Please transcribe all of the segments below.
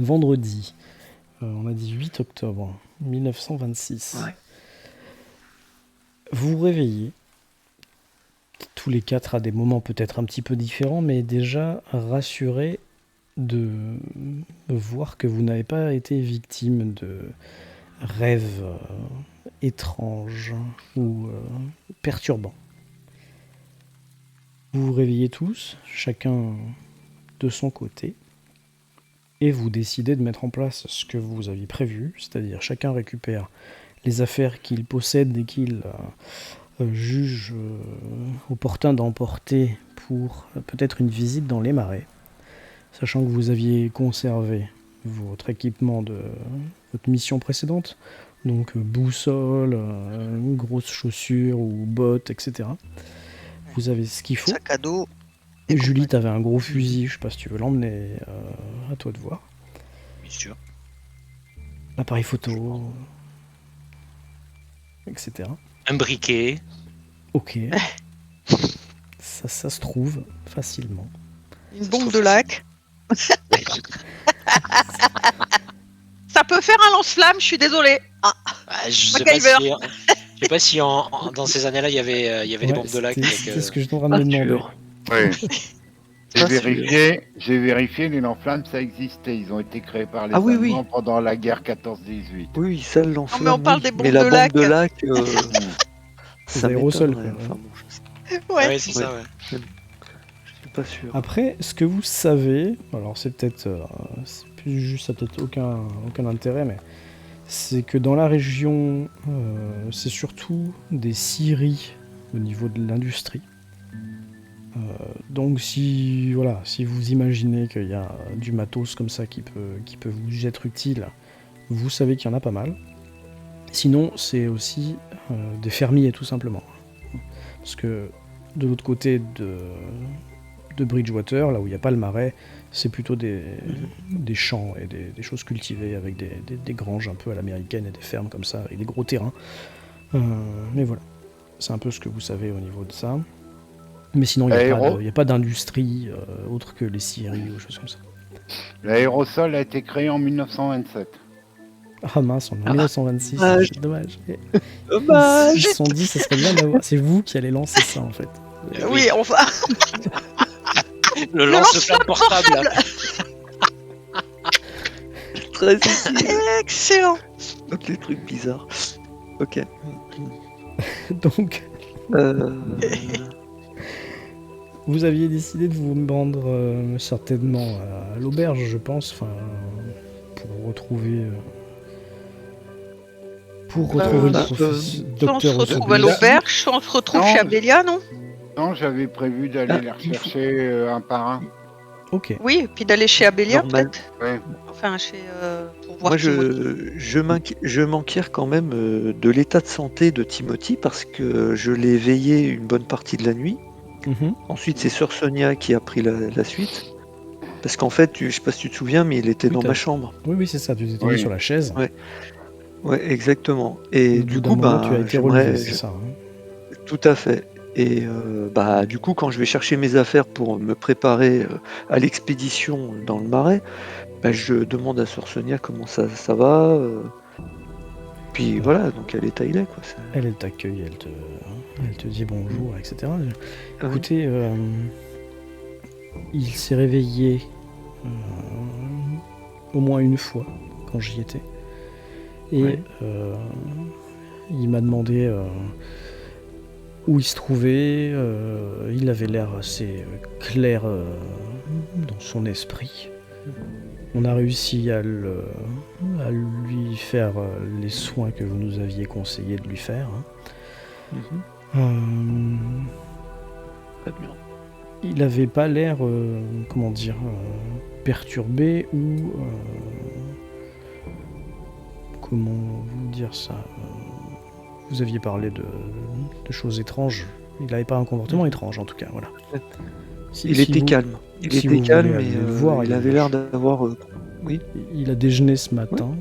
vendredi. On a dit 8 octobre 1926. Ouais. Vous vous réveillez, tous les quatre à des moments peut-être un petit peu différents, mais déjà rassurés de voir que vous n'avez pas été victime de rêves étranges ou perturbants. Vous vous réveillez tous, chacun de son côté, et vous décidez de mettre en place ce que vous aviez prévu, c'est-à-dire chacun récupère les affaires qu'il possède et qu'il juge opportun d'emporter pour peut-être une visite dans les marais, sachant que vous aviez conservé votre équipement de votre mission précédente, donc boussole, grosses chaussures ou bottes, etc. Vous avez ce qu'il faut. Sac à dos. Et Julie, t'avais un gros fusil, je sais pas si tu veux l'emmener, à toi de voir. Bien sûr. L'appareil photo, etc. Un briquet. Ok. Ça se trouve facilement. Une bombe de lac. Ça peut faire un lance-flamme, je suis désolée. Ah, Je sais pas si dans ces années-là il y avait des bombes de lac. C'est ce que je suis en train de me demander. Oui. J'ai vérifié, les lance-flammes, ça existait. Ils ont été créés par les Allemands pendant la guerre 14-18. Oui, ça le lance-flamme. mais on parle des bombes mais la de bombe lac. de lac, ça aérosols, quoi. Enfin, bon, ouais, c'est ça, ouais. Je suis pas sûr. Après, ce que vous savez, alors c'est peut-être, c'est plus juste, ça n'a peut-être aucun intérêt, mais c'est que dans la région, c'est surtout des scieries au niveau de l'industrie. Donc si vous imaginez qu'il y a du matos comme ça qui peut vous être utile, vous savez qu'il y en a pas mal. Sinon, c'est aussi des fermiers tout simplement. Parce que de l'autre côté de Bridgewater, là où il n'y a pas le marais, c'est plutôt des champs et des choses cultivées avec des granges un peu à l'américaine et des fermes comme ça, avec des gros terrains. Mais voilà, c'est un peu ce que vous savez au niveau de ça. Mais sinon, il n'y a pas d'industrie autre que les scieries ou choses comme ça. L'aérosol a été créé en 1927. Ah mince, on est en 1926, c'est dommage. Dommage. Ils se sont dit, ça serait bien d'avoir... C'est vous qui allez lancer ça, en fait. Oui, on va... Le lance-flamme portable. Très utile. Excellent. Donc les trucs bizarres. Ok. Donc... Vous aviez décidé de vous rendre certainement à l'auberge, je pense, pour retrouver... le on se retrouve à l'auberge, on se retrouve chez Abélia, non? Non, j'avais prévu d'aller les rechercher un par un. Ok. Oui, et puis d'aller chez Abélia, peut-être. Ouais. Enfin, pour voir. Moi, je m'enquière quand même de l'état de santé de Timothy parce que je l'ai veillé une bonne partie de la nuit. Ensuite, c'est Sœur Sonia qui a pris la suite. Parce qu'en fait, je sais pas si tu te souviens, mais il était dans ma chambre. Oui, c'est ça, tu t'es mis sur la chaise. Ouais, exactement. Et du coup, tu as été relevé, c'est ça. Tout à fait. Et du coup, quand je vais chercher mes affaires pour me préparer à l'expédition dans le marais, je demande à Sœur Sonia comment ça va. Puis voilà, donc elle est taillée, quoi. Elle t'accueille, elle te dit bonjour, etc. Écoutez, il s'est réveillé au moins une fois quand j'y étais. Et il m'a demandé où il se trouvait. Il avait l'air assez clair dans son esprit. On a réussi à lui faire les soins que vous nous aviez conseillé de lui faire. Il n'avait pas l'air, perturbé ou... comment vous dire ça, vous aviez parlé de choses étranges. Il n'avait pas un comportement étrange, en tout cas, voilà. Il était calme. Il était calme et il avait l'air d'avoir... Oui. Il a déjeuné ce matin,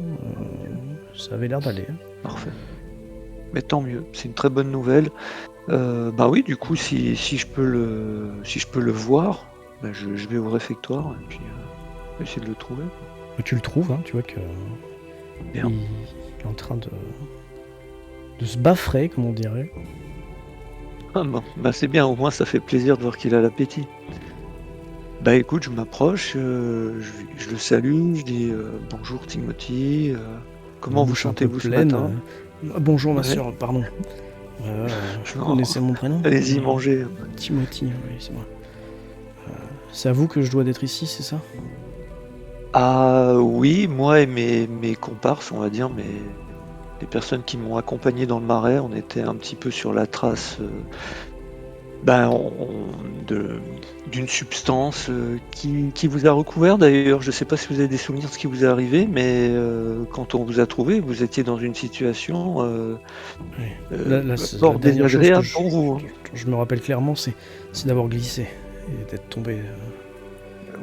ça avait l'air d'aller. Parfait. Mais tant mieux, c'est une très bonne nouvelle. Oui, du coup, si je peux le voir, je vais au réfectoire et puis essayer de le trouver. Tu le trouves, hein, tu vois que Bien. il est en train de se baffrer, comme on dirait. Ah bon, bah c'est bien, au moins ça fait plaisir de voir qu'il a l'appétit. Bah écoute, je m'approche, je le salue, je dis bonjour Timothy, comment La vous bouche un peu sentez-vous ce pleine. matin? Bonjour ma Ouais. sœur, pardon. Je Non, connaissais mon prénom. allez-y, mangez. Timothy, oui, c'est moi. C'est à vous que je dois d'être ici, c'est ça? Ah oui, moi et mes comparses, on va dire, les personnes qui m'ont accompagné dans le marais, on était un petit peu sur la trace d'une substance qui vous a recouvert d'ailleurs. Je ne sais pas si vous avez des souvenirs de ce qui vous est arrivé, mais quand on vous a trouvé, vous étiez dans une situation Oui. Là, c'est fort la dernière chose que désagréable pour vous. je me rappelle clairement, c'est d'avoir glissé et d'être tombé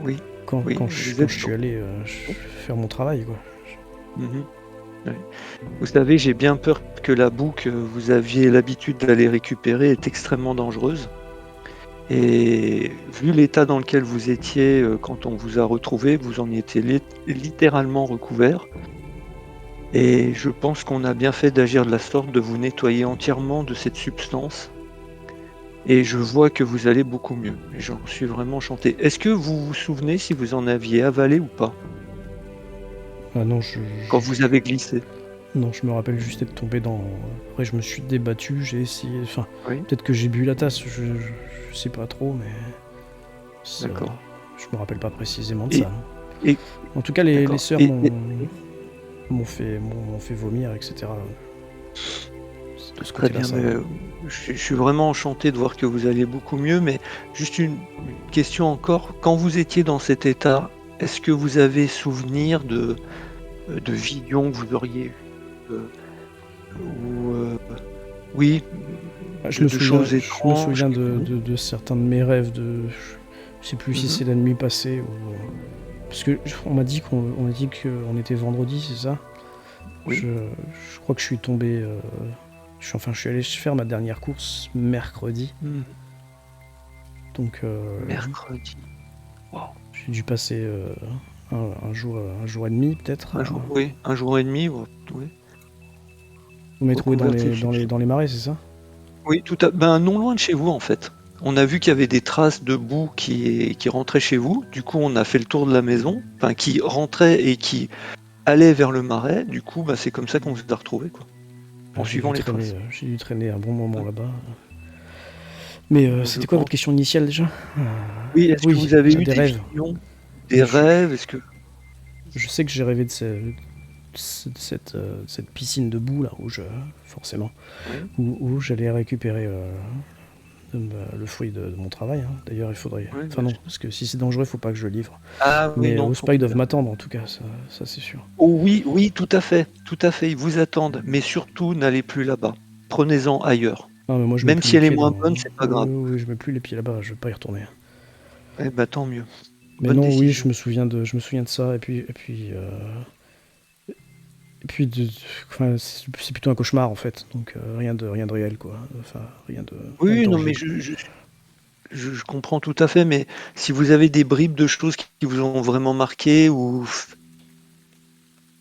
Oui, quand oui, je suis allé faire mon travail, quoi. Mhm. Oui. Vous savez, j'ai bien peur que la boue que vous aviez l'habitude d'aller récupérer est extrêmement dangereuse. Et vu l'état dans lequel vous étiez quand on vous a retrouvé, vous en étiez littéralement recouvert. Et je pense qu'on a bien fait d'agir de la sorte, de vous nettoyer entièrement de cette substance. Et je vois que vous allez beaucoup mieux. Et j'en suis vraiment enchanté. Est-ce que vous vous souvenez si vous en aviez avalé ou pas Ah non, quand vous avez glissé? non, je me rappelle juste être tombé dans. Après, je me suis débattu, j'ai essayé. Enfin, Oui, peut-être que j'ai bu la tasse, je sais pas trop, mais d'accord. je me rappelle pas précisément de Et, ça. Non. et En tout cas, les d'accord. sœurs m'ont fait vomir, etc. De ce Très côté-là, bien, ça mais va. je suis vraiment enchanté de voir que vous allez beaucoup mieux, mais juste une question encore. Quand vous étiez dans cet état, est-ce que vous avez souvenir de visions que vous auriez eues ou oui, Je me de choses étranges souviens qui vous... de certains de mes rêves, je sais plus si Mhm. c'est la nuit passée ou. Parce que on m'a dit qu'on était vendredi, c'est ça? Oui, Je crois que je suis tombé. Je suis allé faire ma dernière course mercredi. Mhm. Donc Mercredi. Wow. j'ai dû passer un jour et demi peut-être. Un jour, oui, un jour et demi, oui. Vous m'avez trouvé Recouvert de cette substance. dans les marais, c'est ça? Oui, ben non loin de chez vous en fait. On a vu qu'il y avait des traces de boue qui rentraient chez vous. Du coup, on a fait le tour de la maison, enfin qui rentrait et qui allait vers le marais. Du coup, bah, c'est comme ça qu'on vous a retrouvés, quoi, en suivant les traces. J'ai dû traîner un bon moment là-bas. Mais Je c'était quoi pense. votre question initiale déjà? Oui, est-ce que Oui, vous avez eu des des rêves. visions, des rêves? Est-ce que Je sais que j'ai rêvé de cette piscine de boue là, forcément, oui, où j'allais récupérer le fruit de mon travail. Hein. D'ailleurs, il faudrait. oui, Enfin bien non, sûr. parce que si c'est dangereux, faut pas que je le livre. Ah oui, Mais non, Ospa, ils doivent bien. m'attendre en tout cas, ça c'est sûr. Oh oui, oui, tout à fait, ils vous attendent. Mais surtout, n'allez plus là-bas. Prenez-en ailleurs. Non, mais moi je mets Même plus si les elle est pieds moins dans. bonne, c'est pas Oui, grave. oui, oui, je mets plus les pieds là-bas, je vais pas y retourner. Eh ben, tant mieux. Mais Bonne non, oui, décision. je me souviens de ça, et puis enfin, c'est plutôt un cauchemar en fait, donc rien de réel quoi. Enfin, rien de Oui, non, mais tangible. je comprends tout à fait, mais si vous avez des bribes de choses qui vous ont vraiment marqué ou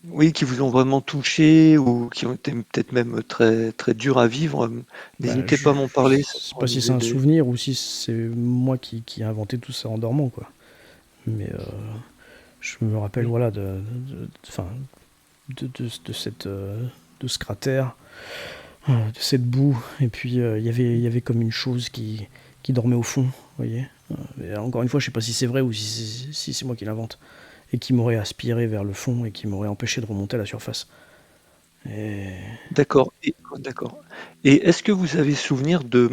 oui, qui vous ont vraiment touché ou qui ont été peut-être même très très dures à vivre, Bah, n'hésitez pas à m'en parler, ça je sais pourra pas si nous c'est un aider. souvenir ou si c'est moi qui ai inventé tout ça en dormant quoi. Mais je me rappelle Oui, voilà enfin, de de ce cratère, de cette boue, et puis il y avait comme une chose qui dormait au fond, vous voyez. Et encore une fois, je sais pas si c'est vrai ou si c'est moi qui l'invente, et qui m'aurait aspiré vers le fond et qui m'aurait empêché de remonter à la surface. Et d'accord. D'accord. Et est-ce que vous avez souvenir de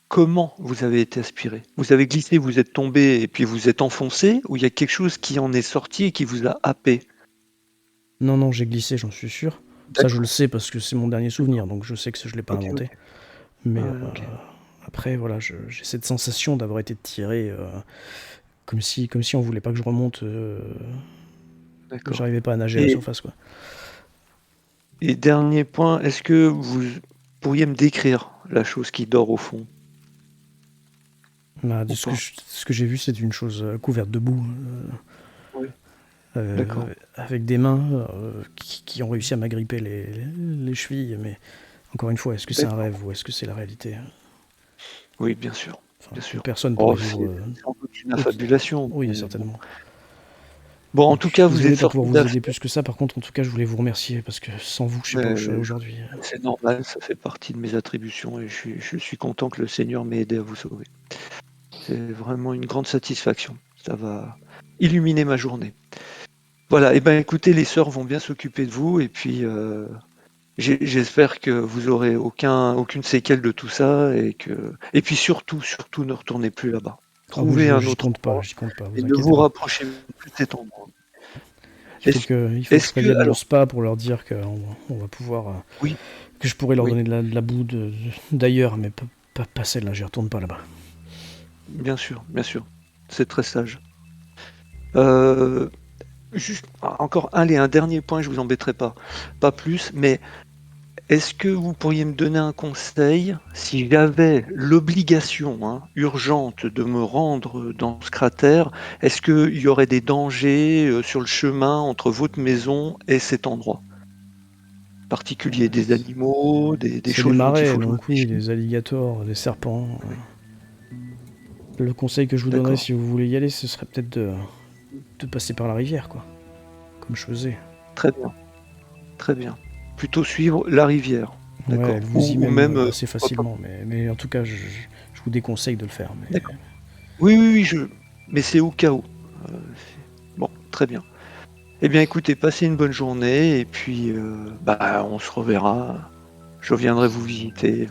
comment vous avez été aspiré? Vous avez glissé, vous êtes tombé et puis vous êtes enfoncé, ou il y a quelque chose qui en est sorti et qui vous a happé? non, non, j'ai glissé, j'en suis sûr. Ça, je le D'accord, sais parce que c'est mon dernier d'accord. souvenir, donc je sais que je l'ai pas Ok, inventé. ok. Mais Ouais, ok. après, voilà, j'ai cette sensation d'avoir été tiré comme si on voulait pas que je remonte. D'accord. J'arrivais pas à nager à la Et, surface, quoi. et dernier point, est-ce que vous pourriez me décrire la chose qui dort au fond Bah, ou pas? ce que j'ai vu, c'est une chose couverte de boue. Oui. avec des mains qui ont réussi à m'agripper les chevilles. Mais encore une fois, est-ce que c'est un rêve ou est-ce que c'est la réalité? Oui, bien sûr. Bien sûr. Personne pourrait vivre. C'est une affabulation. Oui, certainement. Bon, en tout cas, vous êtes sorti. Pouvoir vous aider plus que ça. Par contre, en tout cas, je voulais vous remercier parce que sans vous, je sais pas où je serais aujourd'hui. C'est normal, ça fait partie de mes attributions et je suis content que le Seigneur m'ait aidé à vous sauver. C'est vraiment une grande satisfaction. Ça va illuminer ma journée. Voilà, et ben écoutez, les sœurs vont bien s'occuper de vous et puis j'espère que vous aurez aucune séquelle de tout ça et puis surtout ne retournez plus là-bas. Trouvez un autre endroit j'y compte pas, et ne vous rapprochez plus de cet endroit. Il faut que je prévienne le spa pour leur dire qu'on va pouvoir que je pourrais leur donner de la boue d'ailleurs, mais pas celle-là, j'y retourne pas là-bas. Bien sûr, c'est très sage. Juste encore un dernier point, je vous embêterai pas plus, mais est-ce que vous pourriez me donner un conseil si j'avais l'obligation urgente de me rendre dans ce cratère? Est-ce qu'il y aurait des dangers sur le chemin entre votre maison et cet endroit particulier? Des animaux, des choses des marais, donc oui, des alligators, des serpents. Le conseil que je vous donnerais si vous voulez y aller, ce serait peut-être de passer par la rivière, quoi. Comme je faisais. Très bien. Plutôt suivre la rivière. D'accord. Ouais, vous y même assez facilement, mais en tout cas, je vous déconseille de le faire. Mais... D'accord. Oui, mais c'est au cas où. Bon, très bien. Eh bien, écoutez, passez une bonne journée, et puis, on se reverra. Je viendrai vous visiter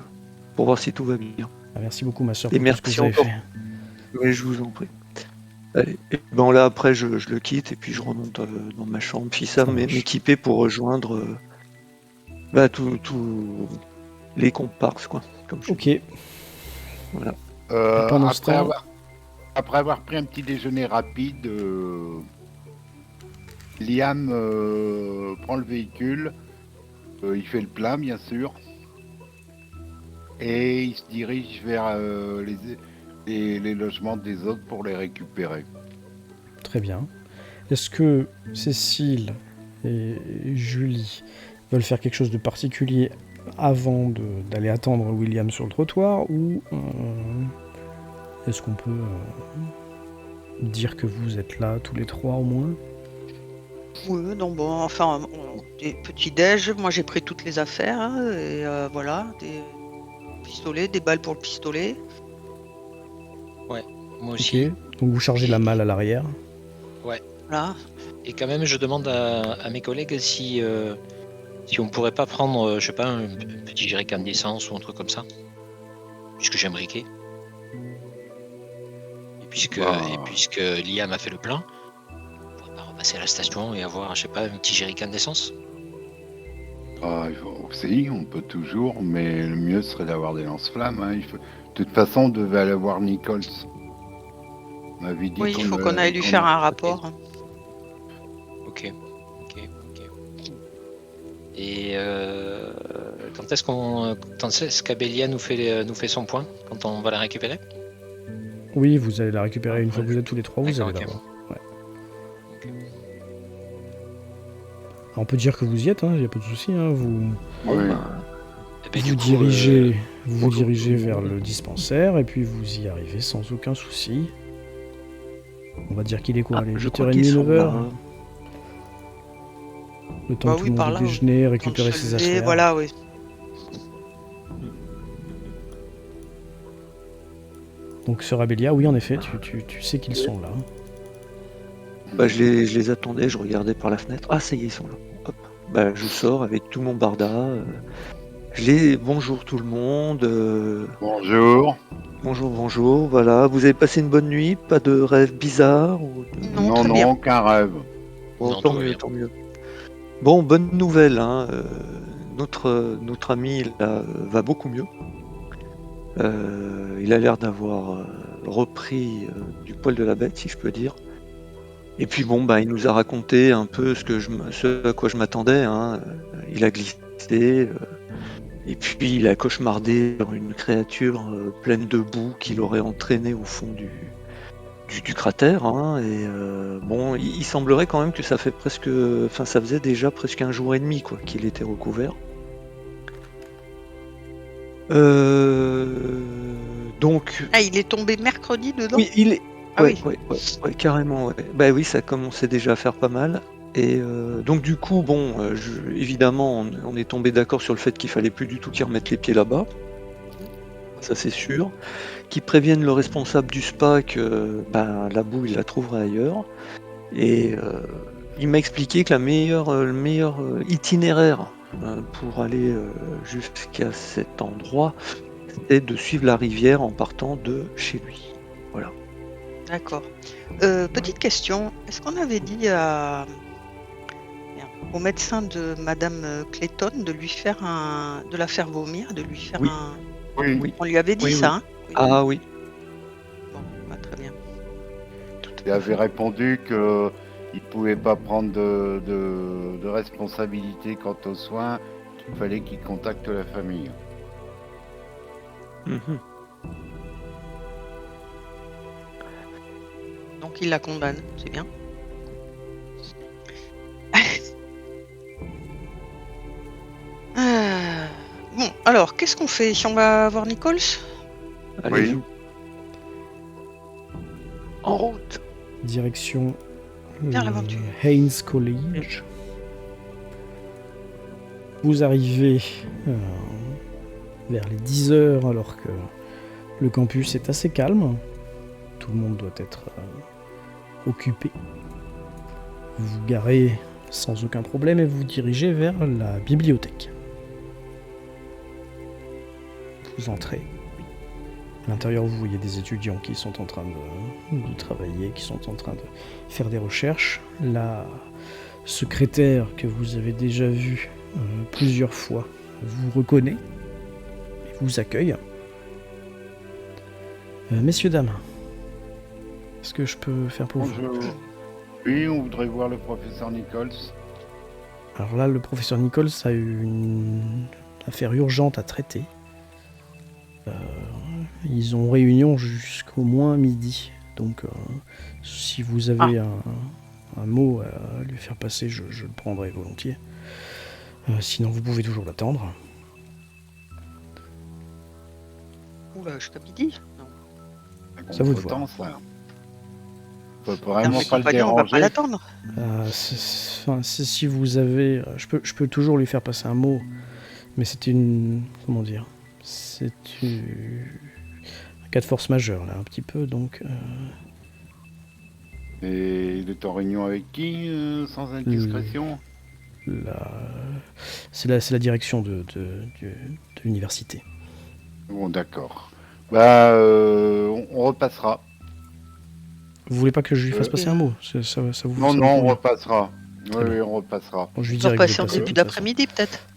pour voir si tout va bien. Merci beaucoup, ma soeur, et pour merci tout ce que vous avez fait. Mais je vous en prie. Allez, là, après, je le quitte, et puis je remonte dans ma chambre, puis m'équiper pour rejoindre... tous les comparses, quoi. Ok. Voilà. Après avoir pris un petit déjeuner rapide, Liam prend le véhicule, il fait le plein, bien sûr, et il se dirige vers les logements des autres pour les récupérer. Très bien. Est-ce que Cécile et Julie veulent faire quelque chose de particulier avant d'aller attendre William sur le trottoir, ou est-ce qu'on peut dire que vous êtes là tous les trois au moins? Oui, non, bon, enfin, des petits déj, moi j'ai pris toutes les affaires, et voilà, des pistolets, des balles pour le pistolet. Ouais, moi aussi. Ok, donc vous chargez la malle à l'arrière. Ouais. Voilà. Et quand même, je demande à mes collègues si on pourrait pas prendre, je sais pas, un petit jerrycan d'essence ou un truc comme ça, puisque j'ai un briquet. Et puisque Liam a fait le plein, on pourrait pas repasser à la station et avoir, je sais pas, un petit jerrycan d'essence. Si, on peut toujours, mais le mieux serait d'avoir des lance-flammes. De toute façon, on devait aller voir Nichols. On m'avait dit il faut qu'on aille lui faire un rapport. Ok. Et quand est-ce qu'Abélia nous fait son point quand on va la récupérer? Oui, vous allez la récupérer une fois que vous êtes tous les trois, vous allez la voir. Ouais. Okay. On peut dire que vous y êtes, il n'y a pas de souci. Vous vous dirigez vers le dispensaire et puis vous y arrivez sans aucun souci. On va dire qu'il est quoi, les 8h30, 9h. Le temps que tout le monde déjeuner, récupérer ses affaires. Voilà, oui. Donc Sœur Abélia, oui en effet, tu sais qu'ils sont là. Je les attendais, je regardais par la fenêtre. Ah ça y est, ils sont là. Hop. Je sors avec tout mon barda. Bonjour tout le monde. Bonjour. Bonjour, voilà. Vous avez passé une bonne nuit? Pas de rêve bizarre Non, aucun rêve. Bon, tant mieux. Bon, bonne nouvelle, notre ami là, va beaucoup mieux. Il a l'air d'avoir repris du poil de la bête, si je peux dire. Et puis il nous a raconté un peu ce à quoi je m'attendais. Il a glissé, et puis il a cauchemardé sur une créature pleine de boue qui l'aurait entraîné au fond du du cratère, hein, et bon, il semblerait quand même que ça faisait déjà presque 1 jour et demi quoi qu'il était recouvert. Donc Ah, il est tombé mercredi dedans? oui, il est Ah ouais, oui. ouais, carrément, ouais. Bah oui, ça commençait déjà à faire pas mal et donc du coup, bon, évidemment, on est tombé d'accord sur le fait qu'il fallait plus du tout qu'ils remettent les pieds là-bas, ça c'est sûr. Qu'ils préviennent le responsable du spa que, ben, la boue, il la trouverait ailleurs et il m'a expliqué que le meilleur, itinéraire, pour aller, jusqu'à cet endroit, c'était de suivre la rivière en partant de chez lui. Voilà. D'accord. Petite question, est-ce qu'on avait dit au médecin de madame Clayton de la faire vomir, de lui faire Oui, un... Oui, oui, On lui avait dit oui, ça, oui. hein? Oui. Ah oui, Bon, bah, très bien. tout il à avait fait. répondu qu'il ne pouvait pas prendre de responsabilité quant aux soins, qu'il fallait qu'il contacte la famille. Mhm. Donc il la condamne, c'est bien. Bon, alors, qu'est-ce qu'on fait? On va voir Nichols? Allez-y. En route. Direction Vers l'aventure. Haynes College. Vous arrivez vers les 10 heures alors que le campus est assez calme. Tout le monde doit être occupé. Vous vous garez sans aucun problème et vous dirigez vers la bibliothèque. Vous entrez. À l'intérieur, vous voyez des étudiants qui sont en train de travailler, qui sont en train de faire des recherches. La secrétaire que vous avez déjà vue plusieurs fois vous reconnaît et vous accueille. Messieurs, dames, est-ce que je peux faire pour vous? Bonjour. Oui, on voudrait voir le professeur Nichols. Alors là, le professeur Nichols a eu une affaire urgente à traiter. Ils ont réunion jusqu'au moins midi. Donc, si vous avez un mot à lui faire passer, je le prendrai volontiers. Sinon, vous pouvez toujours l'attendre. Oula, jusqu'à midi? Non. Ça vous de Contretemps, voir. ça. On peut vraiment Mes pas le compagnons, on va pas déranger. l'attendre. Si vous avez... je peux toujours lui faire passer un mot, mais c'est une... Comment dire? C'est un cas de force majeure, là, un petit peu, donc... Et il est en réunion avec qui, sans indiscrétion? C'est la direction de l'université. Bon, d'accord. Bah, on repassera. Vous voulez pas que je lui fasse passer un mot? Ça vous Non, ça vous non, on convient? repassera. Très bien. Oui, on repassera. Bon, je lui On dirai va que vous passer en passez, de début toute façon. d'après-midi, peut-être?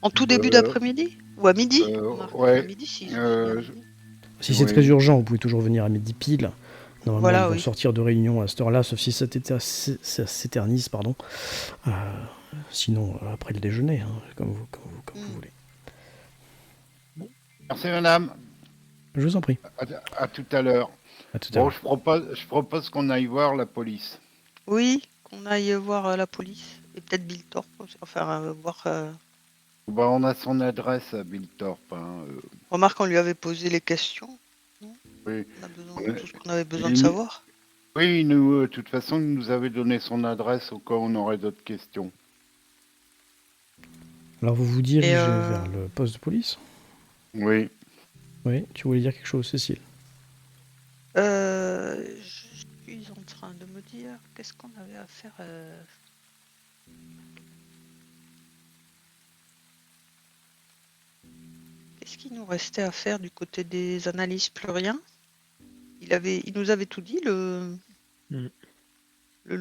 En tout début d'après-midi? Ou à midi? Remarque, ouais. à midi, si. Si c'est Ouais. très urgent, vous pouvez toujours venir à midi pile. Normalement, Voilà, ils vont oui. sortir de réunion à cette heure-là, sauf si ça s'éternise, pardon. Sinon, après le déjeuner, hein, comme vous voulez. Merci, madame. Je vous en prie. À tout à l'heure. À tout à Bon, l'heure. je propose qu'on aille voir la police. Oui, qu'on aille voir la police. Et peut-être Bill Thorpe, enfin, voir... Bah, on a son adresse à Bill Thorpe. Hein. Remarque, on lui avait posé les questions. Non? Oui. On a besoin de tout ce qu'on avait besoin de Il- savoir. Oui, nous, de toute façon, il nous avait donné son adresse au cas où on aurait d'autres questions. Alors, vous vous dirigez Et, vers le poste de police? Oui. Oui, tu voulais dire quelque chose, Cécile? je suis en train de me dire, qu'est-ce qu'on avait à faire Qu'est-ce qu'il nous restait à faire du côté des analyses? Plus rien. Il nous avait tout dit, le... Mm. Il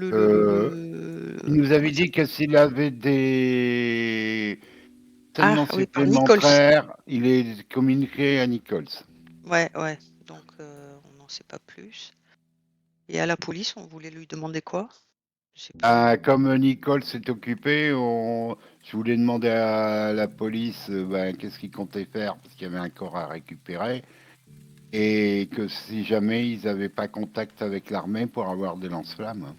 nous avait dit que s'il avait des renseignements oui, par Nichols. supplémentaires, il est communiqué à Nichols. Ouais. Donc, on n'en sait pas plus. Et à la police, on voulait lui demander quoi? Je sais pas. Comme Nicole s'est occupé, je voulais demander à la police qu'est-ce qu'il comptait faire, parce qu'il y avait un corps à récupérer. Et que si jamais ils n'avaient pas contact avec l'armée pour avoir des lance-flammes.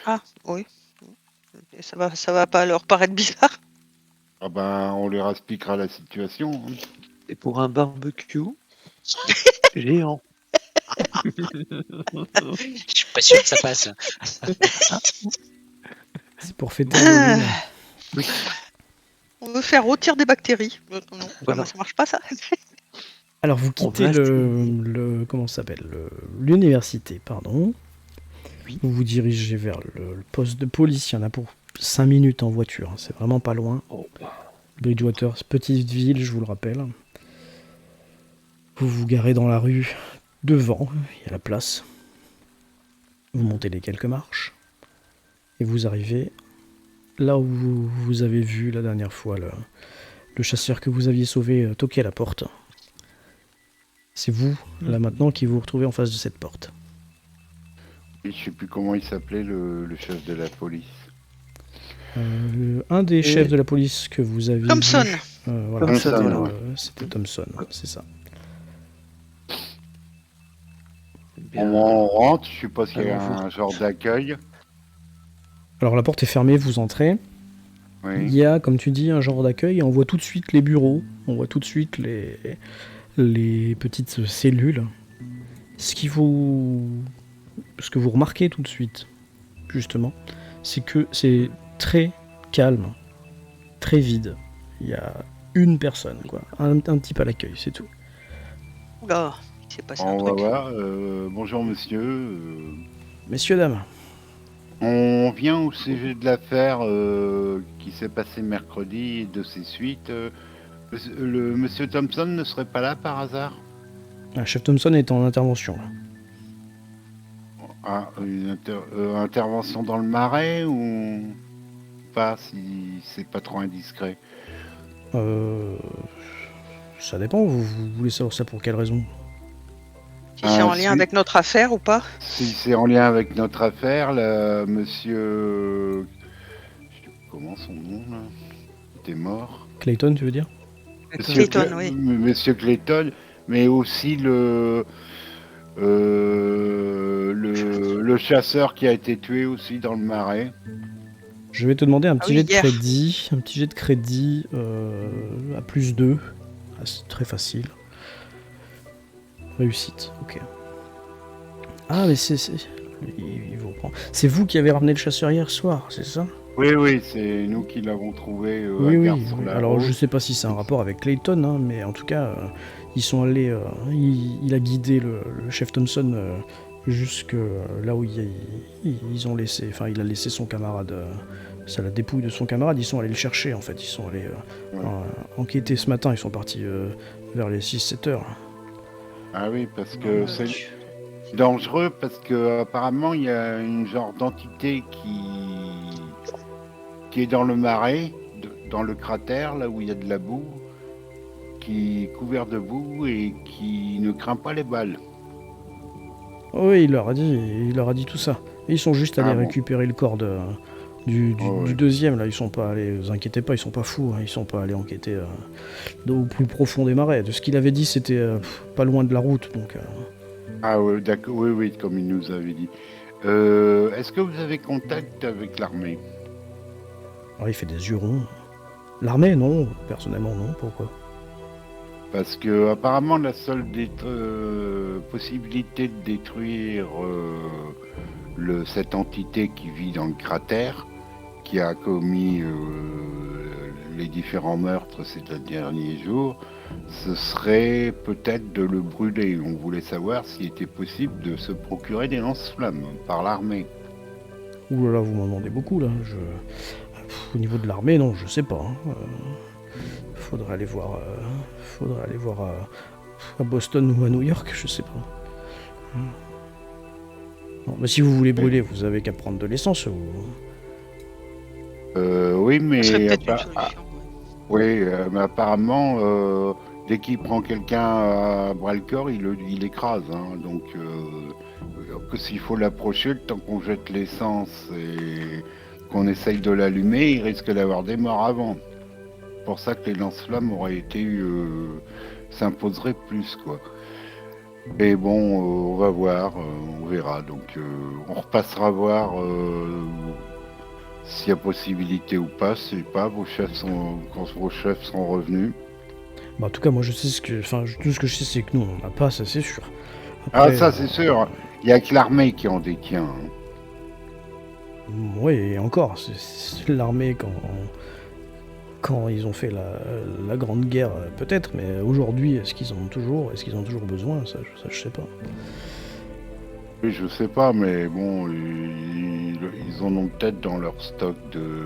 Ah, oui. Et ça va pas leur paraître bizarre. Ah ben, on leur expliquera la situation. Hein. Et pour un barbecue géant. Je suis pas sûr que ça passe. C'est pour fêter Halloween. On veut faire rôtir des bactéries. Non, Voilà. ça marche pas ça. Alors vous On quittez va comment ça s'appelle l'université, pardon. Oui. Vous vous dirigez vers le poste de police. Il y en a pour 5 minutes en voiture. Hein. C'est vraiment pas loin. Oh. Bridgewater, petite ville, je vous le rappelle. Vous vous garez dans la rue devant. Il y a la place. Vous montez les quelques marches. Et vous arrivez là où vous avez vu la dernière fois le chasseur que vous aviez sauvé toquer à la porte. C'est vous, là maintenant, qui vous retrouvez en face de cette porte. Et je sais plus comment il s'appelait le chef de la police. Un des chefs de la police que vous avez Thompson. vu, voilà, Thompson, c'était, ouais. c'était Thompson, c'est ça. On rentre, je suppose qu'il y a Alors, un genre d'accueil. Alors la porte est fermée, vous entrez. Il Oui. y a, comme tu dis, un genre d'accueil et on voit tout de suite les bureaux, on voit tout de suite les petites cellules. Ce que vous remarquez tout de suite, justement, c'est que c'est très calme, très vide. Il y a une personne, quoi, un type à l'accueil, c'est tout. Oula, il s'est passé un On va truc. voir. Bonjour monsieur. Messieurs, dames, On vient au sujet de l'affaire qui s'est passée mercredi et de ses suites. Le monsieur Thompson ne serait pas là par hasard? chef Thompson est en intervention. Là. Ah, une intervention dans le marais ou pas, si c'est pas trop indiscret? Ça dépend, vous voulez savoir ça pour quelle raison? Si c'est en lien avec notre affaire ou pas. Si c'est en lien avec notre affaire, là, monsieur... Comment son nom, là? Il était mort. Clayton, tu veux dire? Monsieur Clayton, oui. Monsieur Clayton, mais aussi le chasseur qui a été tué aussi dans le marais. Je vais te demander un Ah petit oui, jet de hier. crédit, à plus 2. Ah, c'est très facile. Réussite, ok. Ah, mais il vous reprend. C'est vous qui avez ramené le chasseur hier soir, c'est ça? Oui, c'est nous qui l'avons trouvé à Oui, Gare oui. sur la Alors, route. je sais pas si c'est un rapport avec Clayton, hein, mais en tout cas, ils sont allés. Il a guidé le chef Thompson jusque là où ils ont laissé. Enfin, il a laissé son camarade. C'est la dépouille de son camarade. Ils sont allés le chercher, en fait. Ils sont allés enquêter ce matin. Ils sont partis vers les 6-7 heures. Ah oui, parce que c'est dangereux, parce que apparemment il y a une genre d'entité qui est dans le marais, dans le cratère, là où il y a de la boue, qui est couvert de boue et qui ne craint pas les balles. Oui, il leur a dit tout ça. Et ils sont juste allés Ah bon. récupérer le corps du ouais. deuxième. Là, ils sont pas allés. Vous inquiétez pas, ils sont pas fous. Hein, ils sont pas allés enquêter au plus profond des marais. De ce qu'il avait dit, c'était pas loin de la route. Donc, Ah oui, d'accord, oui, comme il nous avait dit. Est-ce que vous avez contact avec l'armée? alors, il fait des yeux ronds. L'armée, non. Personnellement, non. Pourquoi? Parce que apparemment la seule possibilité de détruire cette entité qui vit dans le cratère, qui a commis les différents meurtres ces derniers jours, ce serait peut-être de le brûler. On voulait savoir s'il était possible de se procurer des lance-flammes par l'armée. Ouh là là, vous m'en demandez beaucoup là. Au niveau de l'armée, non, je sais pas. Hein. Faudrait aller voir à Boston ou à New York, je sais pas. Non, mais si vous voulez brûler, vous avez qu'à prendre de l'essence. Oui, mais, Ce serait peut-être une solution. mais apparemment, dès qu'il prend quelqu'un à bras le corps, il écrase. Hein, donc, que s'il faut l'approcher, le temps qu'on jette l'essence et qu'on essaye de l'allumer, il risque d'avoir des morts avant. C'est pour ça que les lance-flammes auraient été s'imposerait plus, quoi. Et bon, on va voir, on verra. Donc, on repassera voir s'il y a possibilité ou pas. Je sais pas, quand vos chefs seront revenus. Bah, en tout cas, moi, je sais tout ce que je sais, c'est que nous, on n'en a pas, ça c'est sûr. Après, Ça, c'est sûr. Il y a que l'armée qui en détient. Oui, et encore, c'est l'armée quand ils ont fait la Grande Guerre, peut-être, mais aujourd'hui, est-ce qu'ils ont toujours besoin, ça je sais pas. Oui, je sais pas, mais bon, ils en ont peut-être dans leur stock de,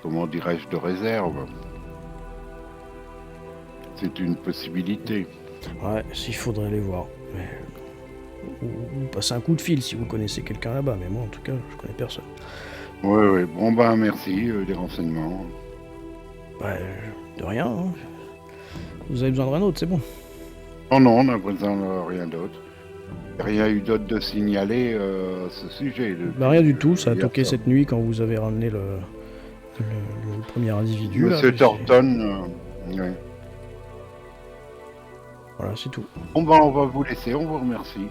comment dirais-je, de réserve. C'est une possibilité. Ouais, s'il faudrait les voir. Ou passer un coup de fil si vous connaissez quelqu'un là-bas, mais moi en tout cas, je connais personne. Oui, bon ben merci des renseignements. Bah, de rien, hein. Vous avez besoin de rien d'autre, c'est bon. Non, on n'a besoin de rien d'autre. Il n'y a rien eu d'autre de signaler à ce sujet. Bah rien du tout, ça a hier toqué soir. cette nuit quand vous avez ramené le premier individu. Monsieur là, Thornton, ouais. Voilà, c'est tout. Bon ben on va vous laisser, on vous remercie.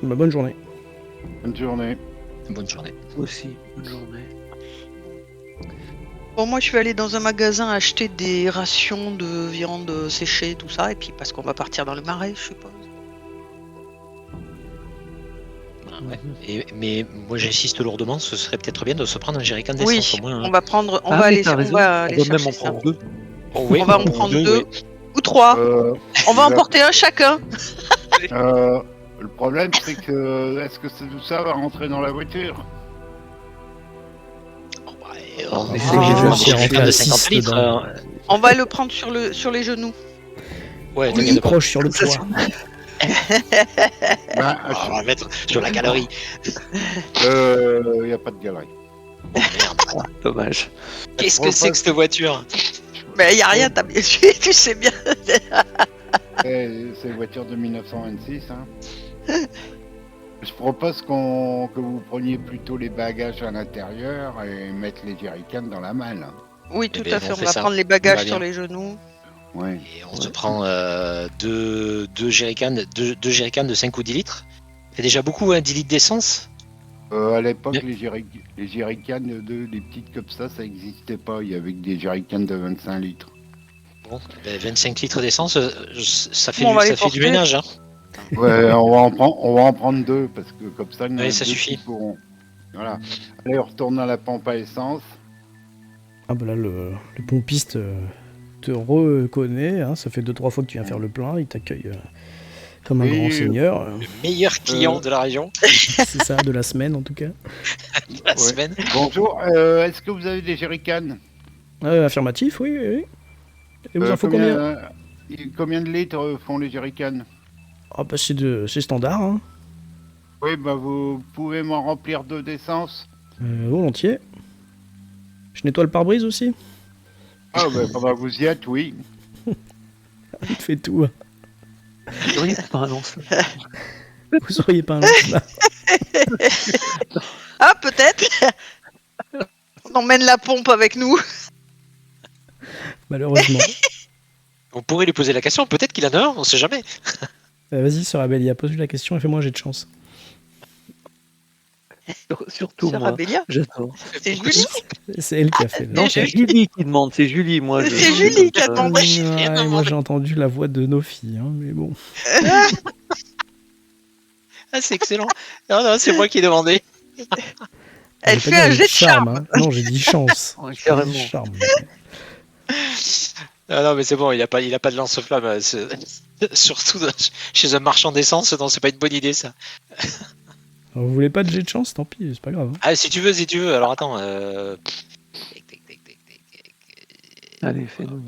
Bah, bonne journée. Bonne journée. Bonne journée. Aussi, bonne journée. Bon, moi, je vais aller dans un magasin acheter des rations de viande séchée, tout ça, et puis parce qu'on va partir dans le marais, je suppose. Ah, ouais. Mais moi j'insiste lourdement, ce serait peut-être bien de se prendre un jerrycan d'essence Oui, au moins. on va prendre, on Ah, va mais aller, t'as on raison, va aller on va même chercher en ça. prendre 2. Oh, oui, On va en ou prendre deux, 2 oui. ou 3. On va Vous emporter un chacun. Le problème, c'est que est-ce que tout ça va rentrer dans la voiture? Oh, bah, On on essaie va de prendre un faire jerrycan rentrer de à 50 six litres. dedans. On va le prendre sur les genoux. Ouais, Il t'inquiète pas. croche sur le Ça, toit. Ben, On va mettre sur la galerie. il n'y a pas de galerie. Merde. Dommage. Qu'est-ce que c'est que cette voiture? Mais il n'y a rien, tu sais bien. C'est une voiture de 1926. Hein. Je propose que vous preniez plutôt les bagages à l'intérieur et mettre les jerrycans dans la malle. Oui, tout ben, à fait. on On fait va ça. prendre les Ça bagages va sur bien. les genoux. Ouais. Et on se prend deux jerrycans de 5 ou 10 litres. Ça fait déjà beaucoup, hein, 10 litres d'essence. À l'époque, Bien. les jerrycans, les petites comme ça n'existait pas. Il y avait que des jerrycans de 25 litres. Bon, ben, 25 litres d'essence, ça fait, Bon, on va les ça fait du porter. ménage. Hein. Ouais, on va en prendre 2 parce que comme ça, il y en a Ouais, ça 2 suffit. qui pourront. Voilà. Allez, on retourne à la pompe à essence. Ah bah là, le pompiste te reconnaît, hein, ça fait 2-3 fois que tu viens faire le plein, il t'accueille comme un Oui, grand seigneur. Le meilleur client de la région C'est ça, de la semaine en tout cas. de la Ouais. semaine. Bonjour, est-ce que vous avez des jerrycans? Affirmatif, oui, oui, oui. Et vous en faut combien? Combien de litres font les jerrycans? Ah bah c'est standard, hein. Oui, bah vous pouvez m'en remplir 2 d'essence. Volontiers. Je nettoie le pare-brise aussi. Ah, bah pendant que vous y êtes, oui. Il te fait tout. Oui, c'est pas un lance. Vous seriez pas un lance-là. Ah, peut-être. On emmène la pompe avec nous. Malheureusement. On pourrait lui poser la question, peut-être qu'il en a un, on sait jamais. Vas-y, Sœur Abélia, pose-lui la question et fais-moi un jet de chance. Surtout Sœur moi. Abélia. J'adore. C'est Julie. C'est elle qui a fait. Non, C'est Julie qui demande, c'est Julie, moi. C'est Julie qui a demandé. Ouais, moi j'ai entendu la voix de nos filles, hein, mais bon. Ah, c'est excellent. Non, c'est moi qui ai demandé. Elle J'ai fait pas un dit jet de charme. charme. Hein. Non, j'ai dit chance. Ouais, J'ai carrément. dit charme. Non, mais c'est bon, il a pas de lance-flamme. Surtout chez un marchand d'essence, non, c'est pas une bonne idée ça. Alors, vous voulez pas de jet de chance? Tant pis, c'est pas grave. Hein. Ah, si tu veux. Alors attends. Allez, fais-nous.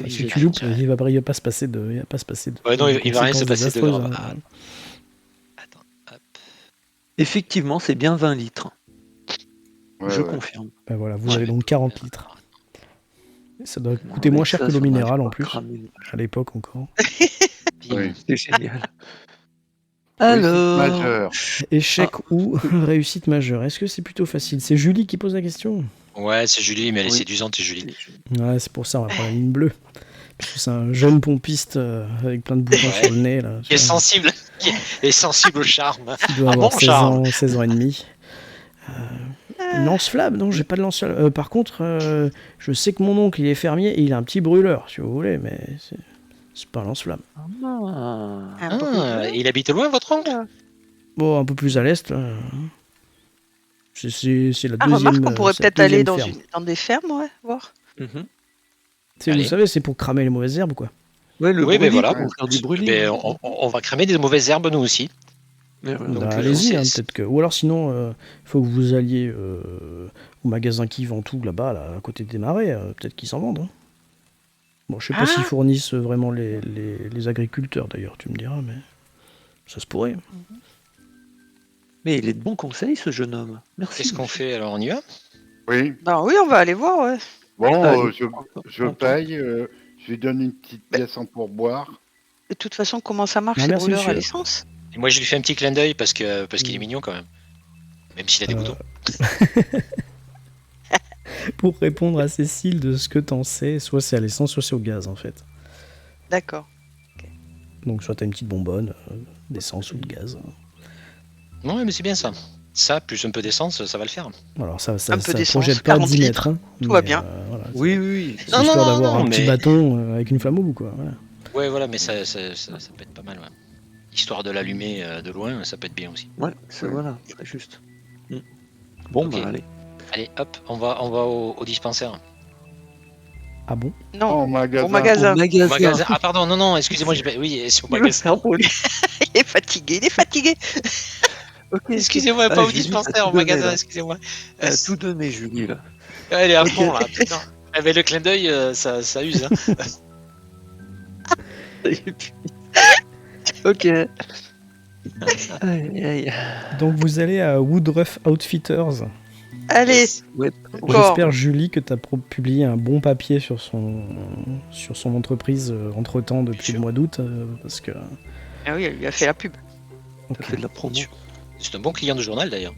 Si tu loupes, il va pas se passer de. Ouais, non, il va rien se passer de désastreuses, grave. hein. Attends, hop. Effectivement, c'est bien 20 litres. Ouais, Je ouais. confirme. Ben voilà, vous Ouais. avez donc 40 litres. Ça doit coûter Avec moins cher ça, que l'eau ça n'arrive minérale pas en à plus, cramer. à l'époque encore. Oui. C'est génial. Réussite Alors, majeure. Échec ou réussite majeure? Est-ce que c'est plutôt facile? C'est Julie qui pose la question? Ouais, c'est Julie, mais elle est Oui. séduisante, c'est Julie. Ouais, c'est pour ça, on va prendre la ligne bleue. C'est un jeune pompiste avec plein de boutons sur le nez. Là, Qui est sensible, au charme. Il doit Ah avoir bon, 16 ans et demi. Lance-flamme, non, j'ai pas de lance-flamme. Par contre, je sais que mon oncle il est fermier et il a un petit brûleur, si vous voulez, mais c'est pas un lance-flamme. Il habite loin, votre oncle? Bon, un peu plus à l'est, là. C'est la deuxième. Remarque, on pourrait c'est la peut-être aller deuxième ferme. dans des fermes, ouais, voir. Mhm. Vous Allez. savez, c'est pour cramer les mauvaises herbes, quoi. Ouais, le Oui, mais brûlis, voilà. pour faire du brûlis. Ben, on va cramer des mauvaises herbes, nous aussi. Mais voilà. Donc, Allez-y, c'est- hein, peut-être que. Ou alors sinon, faut que vous alliez au magasin qui vend tout là-bas, là, à côté des marais. Peut-être qu'ils s'en vendent. Hein. Bon, je sais pas s'ils fournissent vraiment les agriculteurs d'ailleurs, tu me diras, mais ça se pourrait. Mais il est de bons conseils, ce jeune homme. Merci. Qu'est-ce qu'on fait alors? On y va? Oui. Ben oui, on va aller voir, ouais. Bon, Allez. je paye. Je lui donne une petite pièce en pourboire. De toute façon, comment ça marche, Ah, ces merci, brûleurs à monsieur. l'essence? Et moi, je lui fais un petit clin d'œil parce qu'il est mignon quand même. Même s'il a des boutons. Pour répondre à Cécile de ce que t'en sais, soit c'est à l'essence, soit c'est au gaz en fait. D'accord. Donc soit t'as une petite bonbonne d'essence ou de gaz. Ouais, mais c'est bien ça. Ça, plus un peu d'essence, ça va le faire. Alors ça Un peu d'essence, projette pas 40 10 mètres. Hein, tout va mais, bien. Voilà, Oui, oui. c'est Non, histoire non, d'avoir non, un petit mais- bâton avec une flamme au bout, quoi. Voilà. Ouais, voilà, mais ça peut être pas mal. Ouais. Histoire de l'allumer de loin, ça peut être bien aussi. Ouais, c'est voilà, très juste. Bon, Ok. bah allez. Allez, hop, on va au dispensaire. Ah bon? Non, Au magasin. au magasin. Au magasin. Au magasin. Ah, pardon, non, excusez-moi, oui, c'est au Il veut magasin. faire brûler. Il est fatigué. Ok, Excusez-moi, Ah, pas au Julie, dispensaire, t'as au tout donné, magasin, là. excusez-moi. T'as tout donné, Julie, là. Elle est à Ok. fond, là, putain. Avec le clin d'œil, ça use. Hein. Et puis- Ok. Aïe, aïe. Donc vous allez à Woodruff Outfitters. Allez, Ouais. encore. J'espère, Julie, que tu as publié un bon papier sur son entreprise entre-temps depuis sûr. le mois d'août, parce que... Ah oui, elle lui a fait la pub. T'as fait de la promo. C'est un bon client de journal d'ailleurs.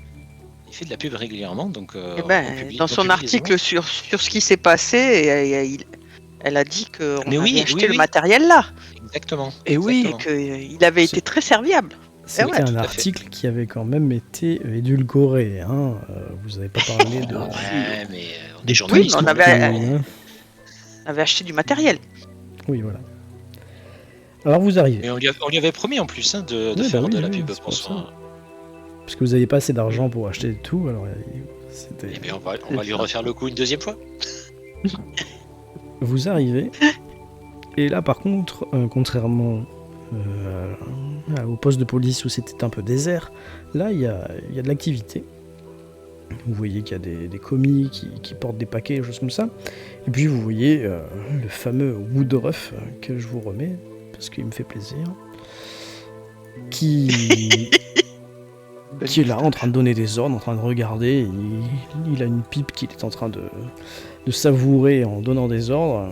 Il fait de la pub régulièrement, donc. Eh ben, on publie- dans on son publie les article sur ce qui s'est passé, elle a dit qu'on Mais avait oui, acheté oui, le oui. matériel là, annonces. Exactement. Et oui. et qu'il avait été très serviable. C'était ouais, un tout à fait. article qui avait quand même été édulcoré. Hein. Vous n'avez pas parlé de... Ouais, mais on est Oui, journalistes. mais on nous. avait, hein. on avait acheté du matériel. Oui, voilà. Alors vous arrivez. Et on lui avait promis en plus hein, de Oui, faire bah oui, de la oui, pub c'est pour pour son. ça. Parce que vous n'aviez pas assez d'argent pour acheter tout, alors c'était... Eh bien, on va lui refaire le coup une deuxième fois. Vous arrivez, et là par contre, contrairement au poste de police où c'était un peu désert, là il y a de l'activité. Vous voyez qu'il y a des commis qui portent des paquets, des choses comme ça. Et puis vous voyez le fameux Woodruff que je vous remets, parce qu'il me fait plaisir, qui est là en train de donner des ordres, en train de regarder. Il a une pipe qu'il est en train de savourer en donnant des ordres.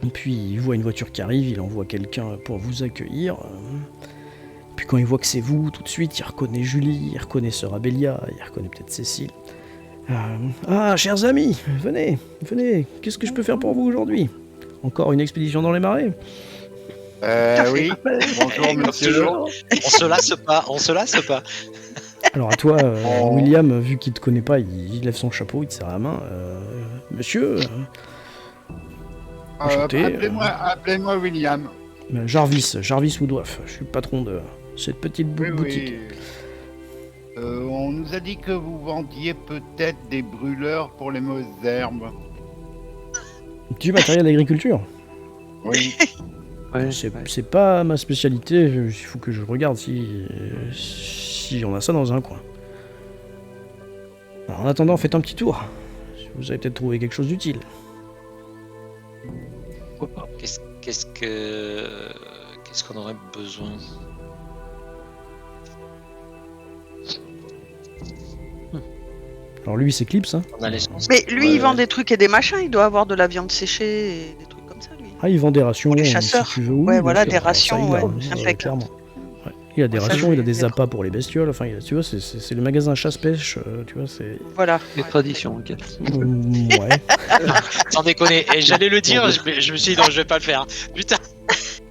Et puis il voit une voiture qui arrive, il envoie quelqu'un pour vous accueillir. Puis quand il voit que c'est vous, tout de suite, il reconnaît Julie, il reconnaît Sœur Abélia, il reconnaît peut-être Cécile. Ah, chers amis, venez, qu'est-ce que je peux faire pour vous aujourd'hui? Encore une expédition dans les marais? Oui. Bonjour, Comme monsieur. toujours. On se lasse pas. Alors à toi, Oh. William, vu qu'il te connaît pas, il lève son chapeau, il te serre la main. Monsieur, enchanté. Appelez-moi William. Jarvis Woodruff, je suis le patron de cette petite Oui, boutique. oui. On nous a dit que vous vendiez peut-être des brûleurs pour les mauvaises herbes. Du matériel d'agriculture. Oui. Ouais, C'est pas ma spécialité, il faut que je regarde si on a ça dans un coin. Alors, en attendant, faites un petit tour. Vous avez peut-être trouvé quelque chose d'utile. Qu'est-ce qu'on aurait besoin? Alors lui, c'est Clips, hein. On a l'essence. Mais lui, Ouais, il vend ouais. des trucs et des machins, il doit avoir de la viande séchée et des trucs comme ça, lui. Ah, il vend des rations, Pour les chasseurs. si tu veux. Oui, Ouais, bien voilà, sûr. des Alors, ça, rations, il a, ouais, impeccable. clairement. Il a des Ça, rations, je il a vais des mettre. appâts pour les bestioles. Enfin, tu vois, c'est le magasin chasse-pêche. Tu vois, c'est. Voilà. Les traditions, ok. Ouais. Sans déconner. Et j'allais le dire, je me suis dit non, je vais pas le faire. Putain.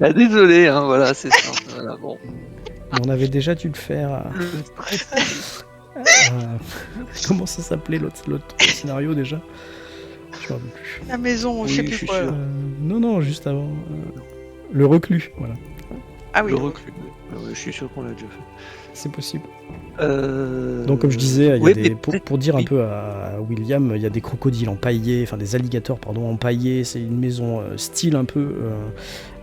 Ah, désolé, hein, voilà, c'est ça. Voilà, bon. Mais on avait déjà dû le faire. Le stress. Comment ça s'appelait l'autre scénario déjà? Je me rappelle plus. La maison, je Oui, sais je plus suis quoi. sûr. Non, juste avant. Le reclus, voilà. Ah oui. Le reclus. Ouais, je suis sûr qu'on l'a déjà fait. C'est possible. Donc comme je disais, il y a ouais, des, mais pour dire un oui. peu à William, il y a des crocodiles empaillés, enfin des alligators pardon empaillés. C'est une maison style un peu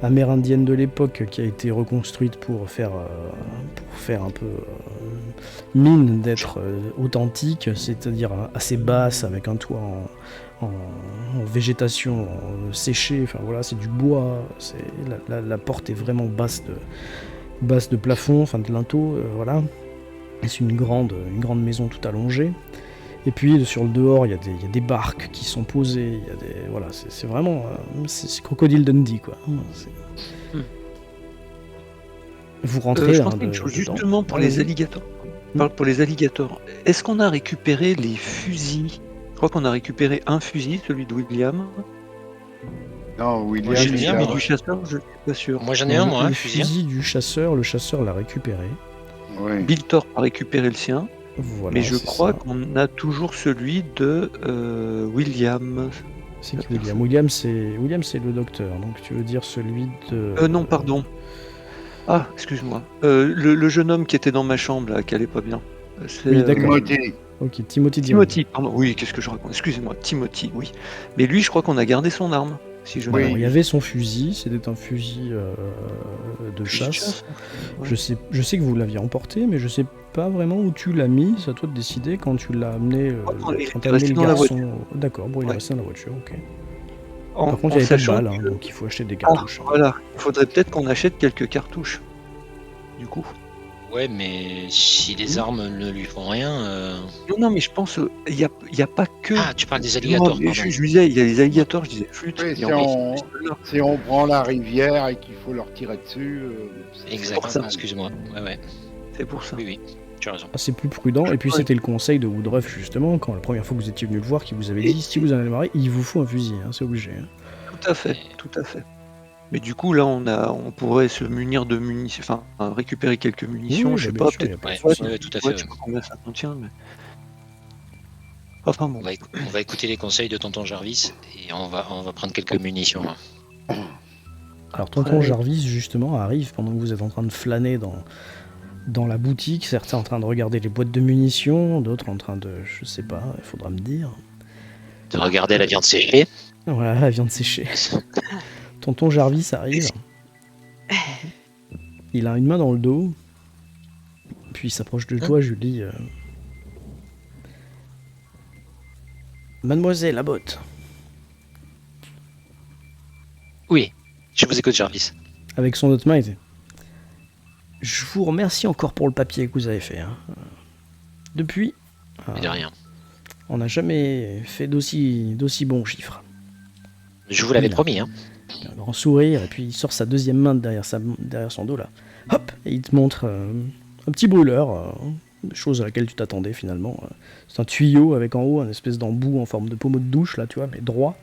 amérindienne de l'époque qui a été reconstruite pour faire un peu mine d'être authentique, c'est-à-dire assez basse avec un toit en végétation séchée. Enfin voilà, c'est du bois. La porte est vraiment basse de plafond, enfin de linteau, voilà. Et c'est une grande maison tout allongée. Et puis sur le dehors, il y a des barques qui sont posées. Il y a des, voilà, c'est vraiment, c'est Crocodile Dundee quoi. Vous rentrez. Je pense une chose, justement pour les alligators. Pour les alligators, est-ce qu'on a récupéré les fusils? Je crois qu'on a récupéré un fusil, celui de William. Non, William, Moi, j'ai il bien, a- Celui du chasseur, je suis pas sûr. Moi j'en ai un, moi, le un fusil. fusil du chasseur, le chasseur l'a récupéré. Ouais. Bill Thorpe a récupéré le sien, Voilà, mais je c'est crois ça. qu'on a toujours celui de William. C'est la qui William? personne. William, c'est le docteur. Donc tu veux dire celui de. Non, pardon. Ah, excuse-moi. Le jeune homme qui était dans ma chambre, là, qui allait pas bien. C'est, Oui, d'accord. Timothy. Ok, Timothy Diamond. Timothy, pardon. Oui, qu'est-ce que je raconte? Excusez-moi, Timothy, oui. Mais lui, je crois qu'on a gardé son arme, si je ne Oui. Alors, il y avait son fusil, c'était un fusil de chasse. Ouais. Je sais que vous l'aviez emporté, mais je sais pas vraiment où tu l'as mis. C'est à toi de décider quand tu l'as amené. Il Quand était t'as amené resté le dans la garçon. D'accord, bon, il est Ouais. resté dans la voiture, ok. En- Par contre, en il n'y avait pas de sachant balles, hein, que- donc il faut acheter des Ah, cartouches. voilà. Il faudrait peut-être qu'on achète quelques cartouches. Du coup. Ouais, mais si les armes ne lui font rien. Non, mais je pense il y a pas que. Ah, tu parles des alligators, Non, mais pardon. je disais, il y a les alligators, je disais flûte. Oui, et si en fait, on- c'est ceux-là. Si on prend la rivière et qu'il faut leur tirer dessus, c'est Exactement, pour ça. excuse-moi. Ouais. C'est pour ça. Oui, tu as raison. Ah, c'est plus prudent. Et puis Ouais. c'était le conseil de Woodruff justement, quand la première fois que vous étiez venu le voir, qui vous avait dit si vous en allez marrer, il vous faut un fusil, hein, c'est obligé. Hein. Tout à fait, tout à fait. Mais du coup, là, on pourrait se munir de munitions, enfin, récupérer quelques munitions, Oui, je sais bah, bien pas, sûr, y a peut-être. pas de Ouais, souci. ouais, tout à Ouais, fait. je sais pas combien ça contient, mais. Enfin bon. On va écouter les conseils de tonton Jarvis et on va prendre quelques munitions. Hein. Alors tonton Après- Jarvis justement arrive pendant que vous êtes en train de flâner dans la boutique, certains en train de regarder les boîtes de munitions, d'autres en train de, je sais pas, il faudra me dire. De regarder la viande séchée. Voilà, la viande séchée. Tonton Jarvis arrive. Il a une main dans le dos. Puis il s'approche de toi, Julie. Mademoiselle, la botte. Oui, je vous écoute, Jarvis. Avec son autre main, il dit, je vous remercie encore pour le papier que vous avez fait. Hein. Depuis, Mais de rien. on n'a jamais fait d'aussi bons chiffres. Je vous l'avais Oui. promis. Hein. Un grand sourire, et puis il sort sa deuxième main derrière son dos là. Hop, et il te montre un petit brûleur, chose à laquelle tu t'attendais finalement. C'est un tuyau avec en haut un espèce d'embout en forme de pommeau de douche là, tu vois, mais droit.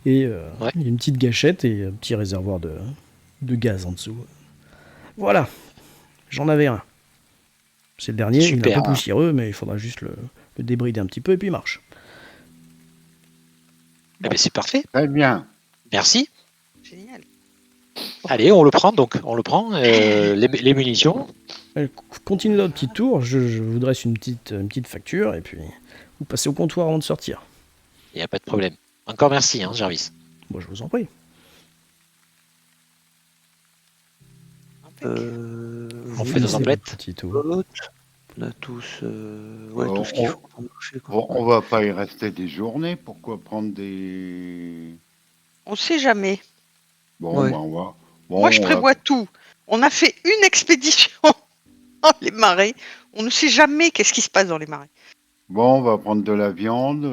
Et Ouais. il y a une petite gâchette et un petit réservoir de gaz en dessous. Voilà, j'en avais un. C'est le dernier, il est Super. un peu poussiéreux, mais il faudra juste le débrider un petit peu et puis il marche. Eh ben, c'est parfait. très bien. Merci. Génial. Allez, on le prend donc. On le prend. Les munitions. Allez, continue notre petit tour, je vous dresse une petite facture et puis vous passez au comptoir avant de sortir. Il n'y a pas de problème. Encore merci, hein, Jarvis. Bon, je vous en prie. On fait nos C'est emplettes. le petit tour. On a tous, ouais, On- tout ce qu'il on- faut pour marcher. Quoi. Bon, on va pas y rester des journées. Pourquoi prendre des... On sait jamais. Bon, Ouais. ben, on va... Bon, Moi, je on va- prévois tout. On a fait une expédition dans les marais. On ne sait jamais qu'est-ce qui se passe dans les marais. Bon, on va prendre de la viande.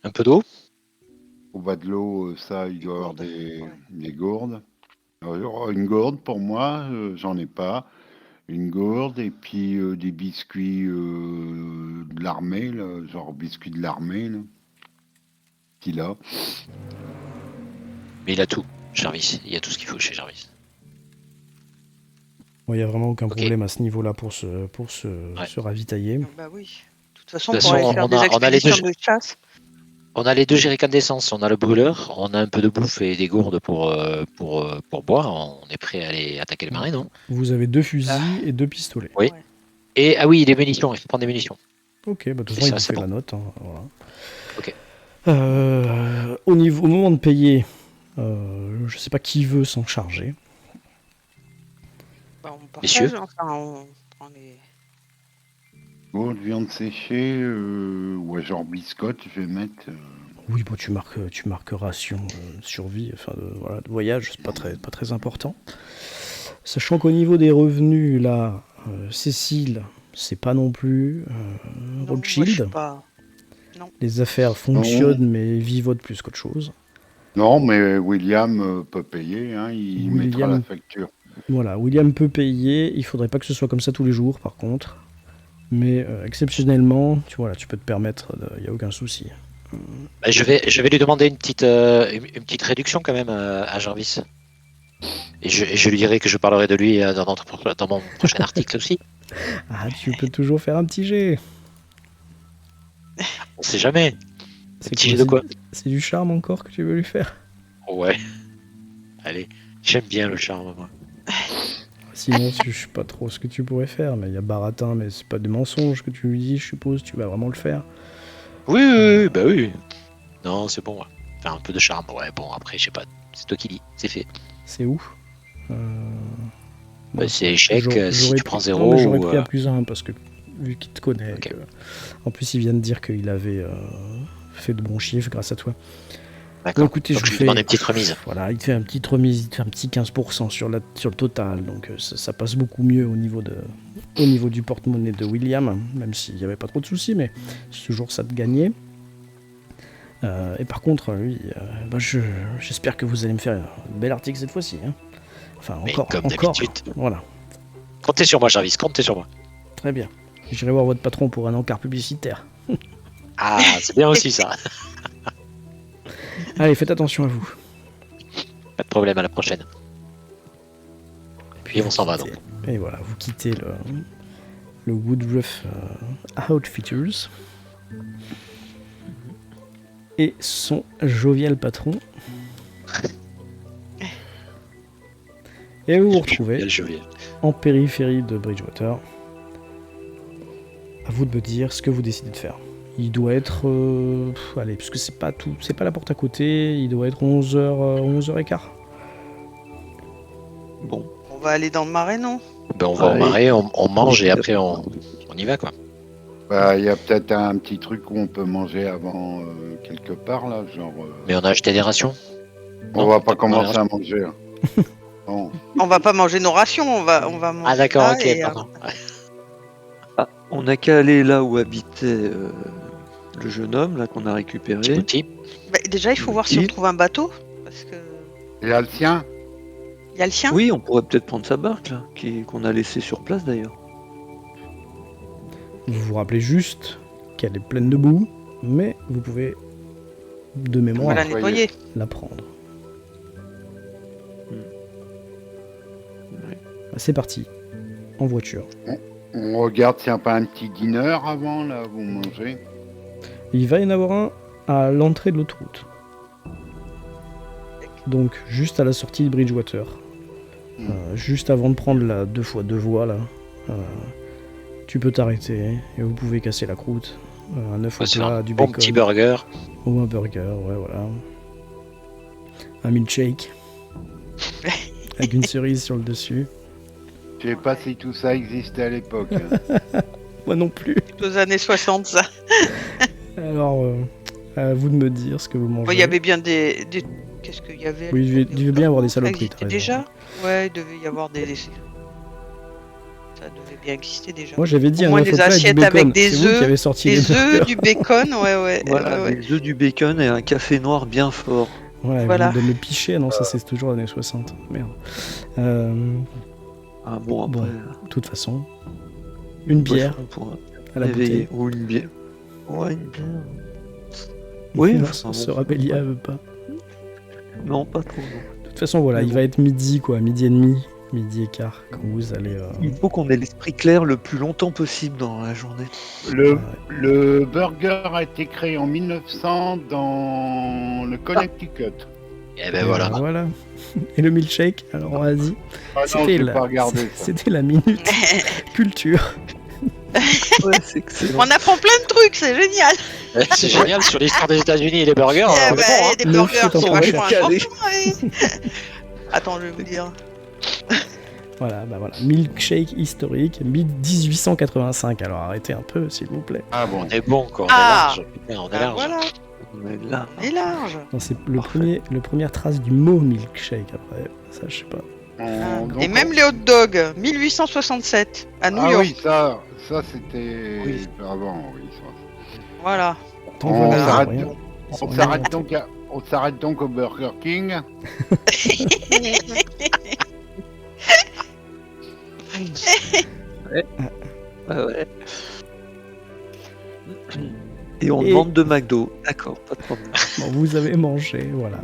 Un peu d'eau. Au bas de l'eau, ça, il doit y avoir gourdes, ouais. des gourdes. Alors, une gourde pour moi, j'en ai pas. Une gourde et puis des biscuits de l'armée, là, genre biscuits de l'armée, là, qu'il a. Mais il a tout, Jarvis. Il y a tout ce qu'il faut chez Jarvis. Il n'y a vraiment aucun Ok. problème à ce niveau-là pour se ravitailler. Bah oui. De toute façon, De toute pour aller façon, faire on des a les deux- expéditions de chasse. On a les 2 jerrycans d'essence, on a le brûleur, on a un peu de bouffe et des gourdes pour boire. On est prêt à aller attaquer le marais, non? Vous avez 2 fusils et 2 pistolets. Oui. Ouais. Et ah oui, les munitions, il faut prendre des munitions. Ok, bah de toute C'est façon, il ça, vous c'est fait bon. la note. Hein, voilà. Ok. Au moment de payer, je sais pas qui veut s'en charger. Bah, on partage, Messieurs. enfin, on prend les... Gourde, viande séchée, ouais, genre biscotte, je vais mettre. Oui, bon, tu marques ration, survie, enfin, voilà, de voyage, c'est pas très important. Sachant qu'au niveau des revenus, là, Cécile, c'est pas non plus Non, moi, je Rothschild. suis pas... Les affaires fonctionnent, mais vivotent plus qu'autre chose. Non, mais William peut payer, hein, il mettra William- la facture. Voilà, William peut payer, il faudrait pas que ce soit comme ça tous les jours, par contre. Mais exceptionnellement, tu vois, là, tu peux te permettre, il n'y a aucun souci. Bah, je vais lui demander une petite réduction quand même à Jarvis. Et je lui dirai que je parlerai de lui dans mon prochain article aussi. Ah, tu peux toujours faire un petit jet. On sait jamais. C'est Petit jet de quoi? C'est du charme encore que tu veux lui faire. Ouais. Allez, j'aime bien le charme, moi. Sinon, je sais pas trop ce que tu pourrais faire, mais il y a Baratin, mais c'est pas des mensonges que tu lui dis, je suppose, tu vas vraiment le faire. Oui, bah oui. Non, c'est bon. Ouais. Faire un peu de charme. Ouais, bon, après, je sais pas. C'est toi qui dis. C'est fait. C'est où Bah, c'est échec si tu prends 0. Non, mais j'aurais ou, pris à +1 parce que vu qu'il te connaît, Ok. en plus il vient de dire qu'il avait fait de bons chiffres grâce à toi. D'accord. Bon, écoutez, Donc, je je vous lui demande fais- une petite remise. Voilà, il te fait une petite remise, il te fait un petit 15% sur le total, donc ça passe beaucoup mieux au niveau du porte-monnaie de William, même s'il n'y avait pas trop de soucis, mais c'est toujours ça de gagner. Et par contre, lui, bah, j'espère que vous allez me faire un bel article cette fois-ci. Hein. Enfin, Mais encore, comme encore. d'habitude. Voilà, Comptez sur moi, Jarvis. Comptez sur moi. très bien. J'irai voir votre patron pour un encart publicitaire. Ah, c'est bien aussi ça. Allez, faites attention à vous. Pas de problème, à la prochaine. Et puis on s'en va donc. Et voilà, vous quittez le Woodruff Outfitters et son jovial patron. Et vous vous retrouvez Jovial. en périphérie de Bridgewater. À vous de me dire ce que vous décidez de faire. Il doit être... allez, parce que c'est pas la porte à côté, il doit être 11h15. Bon, On va aller dans le marais, non? Ben, on va au Ouais. marais, on mange et après on y va quoi. Bah, il y a peut-être un petit truc où on peut manger avant quelque part, là, genre. Mais on a acheté des rations. On Non, va t'as pas pas commencer à manger. Hein. Bon. On va pas manger nos rations, on va manger Ah d'accord, là ok, et, pardon. on n'a qu'à aller là où habitait le jeune homme là qu'on a récupéré. Petit. bah, déjà, il faut voir si on Oui. trouve un bateau. Parce que... Et là, le sien Il y a le sien. Oui, on pourrait peut-être prendre sa barque là, qu'on a laissée sur place d'ailleurs. Vous vous rappelez juste qu'elle est pleine de boue, mais vous pouvez de On mémoire va la nettoyer. nettoyer. la prendre. Ouais. C'est parti, en voiture. On regarde s'il n'y a pas un petit dîner avant, là, vous mangez. Il va y en avoir un à l'entrée de l'autoroute. Donc juste à la sortie de Bridgewater. Juste avant de prendre la 2x2 voies là. Tu peux t'arrêter et vous pouvez casser la croûte. Un œuf au Ouais, c'est plat, un du bon bacon. petit burger. Ou un burger, ouais voilà. Un milkshake. Avec une cerise sur le dessus. Je sais pas si tout ça existait à l'époque. Hein. Moi non plus. Aux années 60, ça. Alors, à vous de me dire ce que vous mangez. Il y avait bien des... Qu'est-ce qu'il y avait? Oui, il devait bien avoir des Ça saloperies. existait t'as raison. déjà? Ouais, il devait y avoir des... Ça devait bien exister déjà. Moi j'avais dit Au un moins œuf au des plat et du assiettes bacon. avec des C'est vous qui œufs, avez sorti Des les œufs, burgers. du bacon, ouais. Voilà, ouais. des œufs, du bacon et un café noir bien fort. Voilà. De me picher. Non, ça c'est toujours les années 60. Merde. Ah bon, après, De toute façon, une bière pour à la réveiller. bouteille. Ou une bière. Ouais, une bière. Oui, non, enfin, ce bon, Rabellia ouais. veut pas. Non, pas trop, non. De toute façon, voilà, Mais il bon. va être midi, quoi, midi et demi, midi et quart, quand vous allez... Il faut qu'on ait l'esprit clair le plus longtemps possible dans la journée. Le burger a été créé en 1900 dans le Connecticut. Et ben voilà. Voilà. Et le milkshake, alors vas-y. Ah non, j'ai pas regardé ça. C'était la minute culture. Ouais, c'est excellent. On apprend plein de trucs, c'est génial. C'est génial sur l'histoire des États-Unis et les burgers. Eh on est ben, bon, hein. des Le burgers fait en sont train de vachement caler. importants. Ouais. Attends, je vais vous dire. Voilà, milkshake historique, 1885. Alors arrêtez un peu, s'il vous plaît. Ah bon. On est bon, quoi. On Ah. est large. Putain, on est Ah, large. voilà, On est là. on est large. Non, c'est le Parfait. première trace du mot milkshake, après. Ça, je sais pas. Donc, Et même les hot dogs, 1867, à New Ah York. oui, ça c'était Oui. avant, oui. Ça. Voilà. Tant On voilà, ils ont s'arrête rien- donc- ils ont On rien s'arrête inventé. donc, on s'arrête donc au Burger King. Ouais. Et on Et- demande de McDo. D'accord, pas de problème. Bon, vous avez mangé, voilà.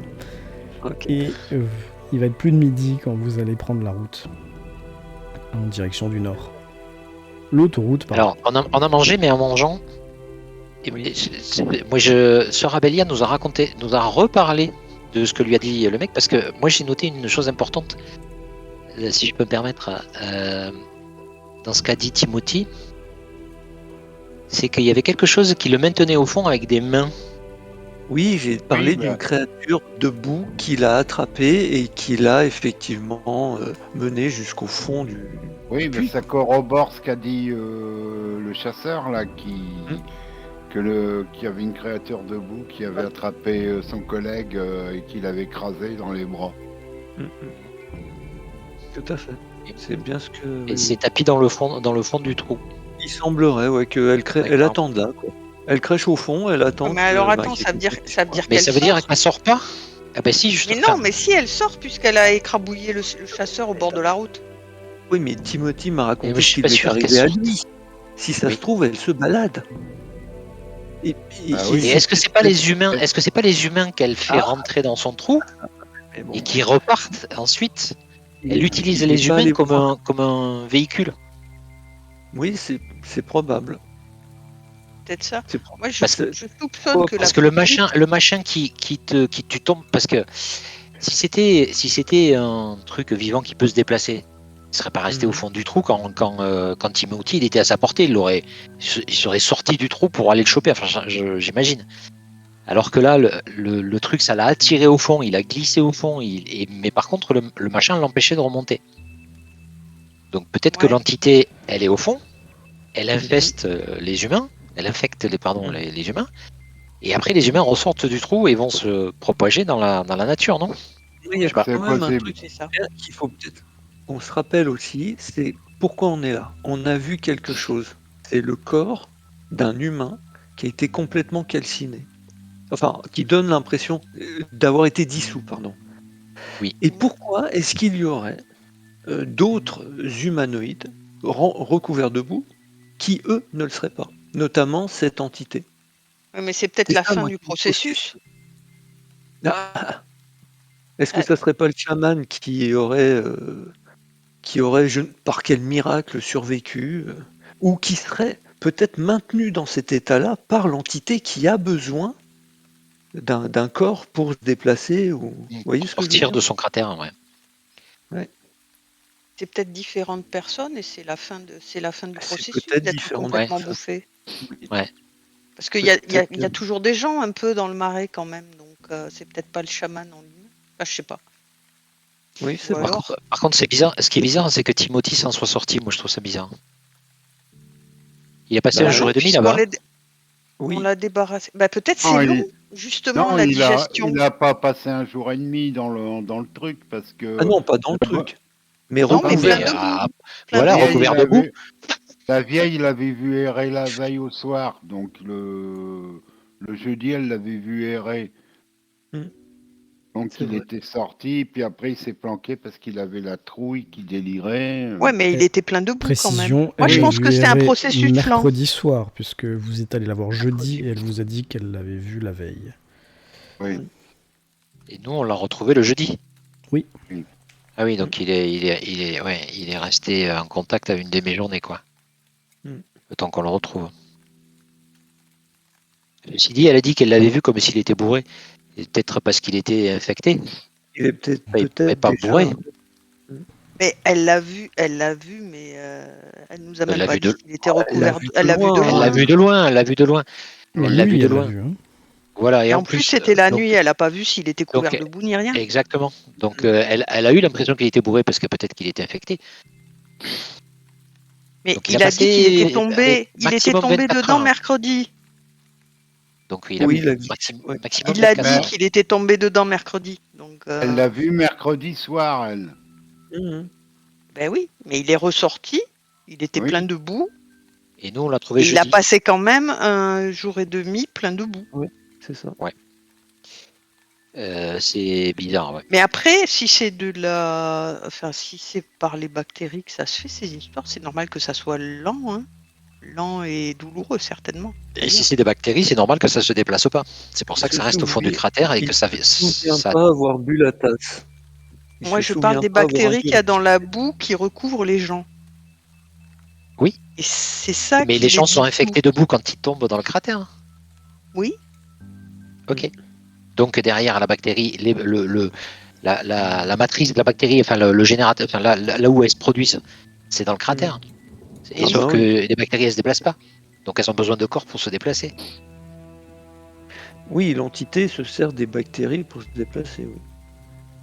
Ok. Et il va être plus de midi quand vous allez prendre la route en direction du nord. L'autoroute, pardon. Alors, on a mangé, mais en mangeant. Ce Rabellia nous a reparlé de ce que lui a dit le mec, parce que moi j'ai noté une chose importante, si je peux me permettre, dans ce qu'a dit Timothy, c'est qu'il y avait quelque chose qui le maintenait au fond avec des mains. Oui, j'ai parlé Oui, bah. d'une créature debout qu'il a attrapée et qu'il a effectivement mené jusqu'au fond du. Oui, mais Puis- ça corrobore ce qu'a dit le chasseur là, qu'il y avait une créature debout qui avait attrapé son collègue et qu'il avait écrasé dans les bras. Tout à fait. C'est bien ce que. Et s'est tapis dans le fond du trou. Il semblerait, ouais, qu'elle elle D'accord. attende là, quoi. Elle crèche au fond, elle attend. Mais alors que attends, Mike ça veut dire Mais qu'elle ça veut sort. dire qu'elle sort pas? Ah ben si, Mais justement. non, mais si elle sort puisqu'elle a écrabouillé le chasseur au bord de la route. Oui, mais Timothy m'a Mais raconté moi, je ce suis qui pas lui est sûr arrivé qu'elle à sorte. lui. Si ça Oui. se trouve, elle se balade. Et, Ah oui. Et est-ce que c'est pas les humains? Est-ce que c'est pas les humains qu'elle fait rentrer dans son trou mais bon, et qui repartent ensuite? Elle utilise il les est pas humains allé comme voir. comme un véhicule. Oui, c'est probable. Peut-être ça. C'est probable. Moi, je Parce que- soupçonne que Parce que le machin qui tu tombes, parce que si c'était un truc vivant qui peut se déplacer, il serait pas resté au fond du trou quand Timothy il était à sa portée, il serait sorti du trou pour aller le choper. Enfin, j'imagine. Alors que là, le truc, ça l'a attiré au fond, il a glissé au fond, mais par contre, le machin l'empêchait de remonter. Donc peut-être que Ouais. l'entité, elle est au fond, elle infeste les humains, elle infecte les humains, et après les humains ressortent du trou et vont se propager dans la nature, non? Il y a Je sais pas. quand même un possible. truc c'est ça. qu'il faut peut-être qu'on se rappelle aussi, c'est pourquoi on est là. On a vu quelque chose. C'est le corps d'un humain qui a été complètement calciné. Enfin, qui donne l'impression d'avoir été dissous, pardon. Oui. Et pourquoi est-ce qu'il y aurait d'autres humanoïdes recouverts de boue qui, eux, ne le seraient pas? Notamment cette entité. Ouais, mais c'est peut-être C'est la ça, fin moi, du qui me processus. Ah. Est-ce que ça serait pas le chaman qui aurait, par quel miracle, survécu, ou qui serait peut-être maintenu dans cet état-là par l'entité qui a besoin d'un corps pour se déplacer, ou vous voyez ce que je veux Sortir dire? de son cratère, ouais. C'est peut-être différentes personnes et c'est la fin du C'est processus peut-être d'être différent. complètement Ouais. bouffé. Ouais. Parce qu'il y a Peut-être. toujours des gens un peu dans le marais quand même, donc c'est peut-être pas le chaman en lui. Enfin, je sais pas. Oui, c'est Ou vrai. alors, Par contre, c'est bizarre. Ce qui est bizarre, c'est que Timothy s'en soit sorti. Moi, je trouve ça bizarre. Il a passé Bah un jour et demi puisqu'on là-bas. Oui. on l'a débarrassé. Bah, peut-être Non, c'est il- long, justement, Non, la il digestion. a pas passé un jour et demi dans le truc parce que Ah non, pas dans le truc. Mais Non, mais recouvert plein de de ah, boue. Plein voilà, de boue. recouvert de boue. La vieille l'avait vu errer la veille au soir, donc le jeudi elle l'avait vu errer. Donc C'est il vrai. était sorti, puis après il s'est planqué parce qu'il avait la trouille, qu'il délirait. Ouais, mais il Et était plein de boue quand même. précision, Moi, je elle Oui. pense que lui c'est un errait processus lent. mercredi soir, puisque vous êtes allé la voir jeudi Mercredi. et elle vous a dit qu'elle l'avait vue la veille. Oui. Et nous, on l'a retrouvé le jeudi. Oui. Oui. Ah oui, donc il est resté en contact avec une de mes journées, quoi. Le temps qu'on le retrouve. Ceci dit, elle a dit qu'elle l'avait vu comme s'il était bourré. Et peut-être parce qu'il était infecté. Il est peut-être Mais pas déjà- bourré. Mais elle l'a vu, mais elle nous a même l'a pas vu dit de- qu'il était recouvert. vu de Elle l'a vu loin, de hein. Elle loin. l'a vu de loin, elle l'a vu de loin. Oui, Elle l'a vu de elle l'a loin. vu. Hein. Voilà, Et en plus, c'était la donc- nuit, elle a pas vu s'il était couvert donc, de boue ni rien. Exactement. Donc elle a eu l'impression qu'il était bourré parce que peut-être qu'il était infecté. Mais Donc, il a dit qu'il était tombé, maximum 24 dedans heures. mercredi. Donc il a Oui, vu il a dit. Ouais. maximum Il a 24 dit heures. qu'il était tombé dedans mercredi. Donc, Elle l'a vu mercredi soir, elle. Mhm. ben oui, mais il est ressorti, il était Oui. plein de boue, Et nous, on l'a trouvé et il a jeudi. passé quand même un jour et demi plein de boue. C'est ça. C'est bizarre, ouais. Mais après, si c'est si c'est par les bactéries que ça se fait ces histoires, c'est normal que ça soit lent, hein. Lent et douloureux certainement. Et si c'est des bactéries, c'est normal que ça se déplace pas. C'est pour ça que ça reste au fond du cratère et il que ça ne se souvient ça- pas avoir bu la tasse. Il Moi, se je souvient parle des pas avoir bactéries bu qu'il y a dans la boue qui recouvrent les gens. Oui. Et c'est ça Mais qui les gens sont dit infectés tout. de boue quand ils tombent dans le cratère. Oui. Ok. Donc derrière la bactérie, la matrice de la bactérie, enfin le générateur, enfin là où elles se produisent, c'est dans le cratère. Et Ah sauf bah que oui. les bactéries, elles se déplacent pas. Donc elles ont besoin de corps pour se déplacer. Oui, l'entité se sert des bactéries pour se déplacer. Oui.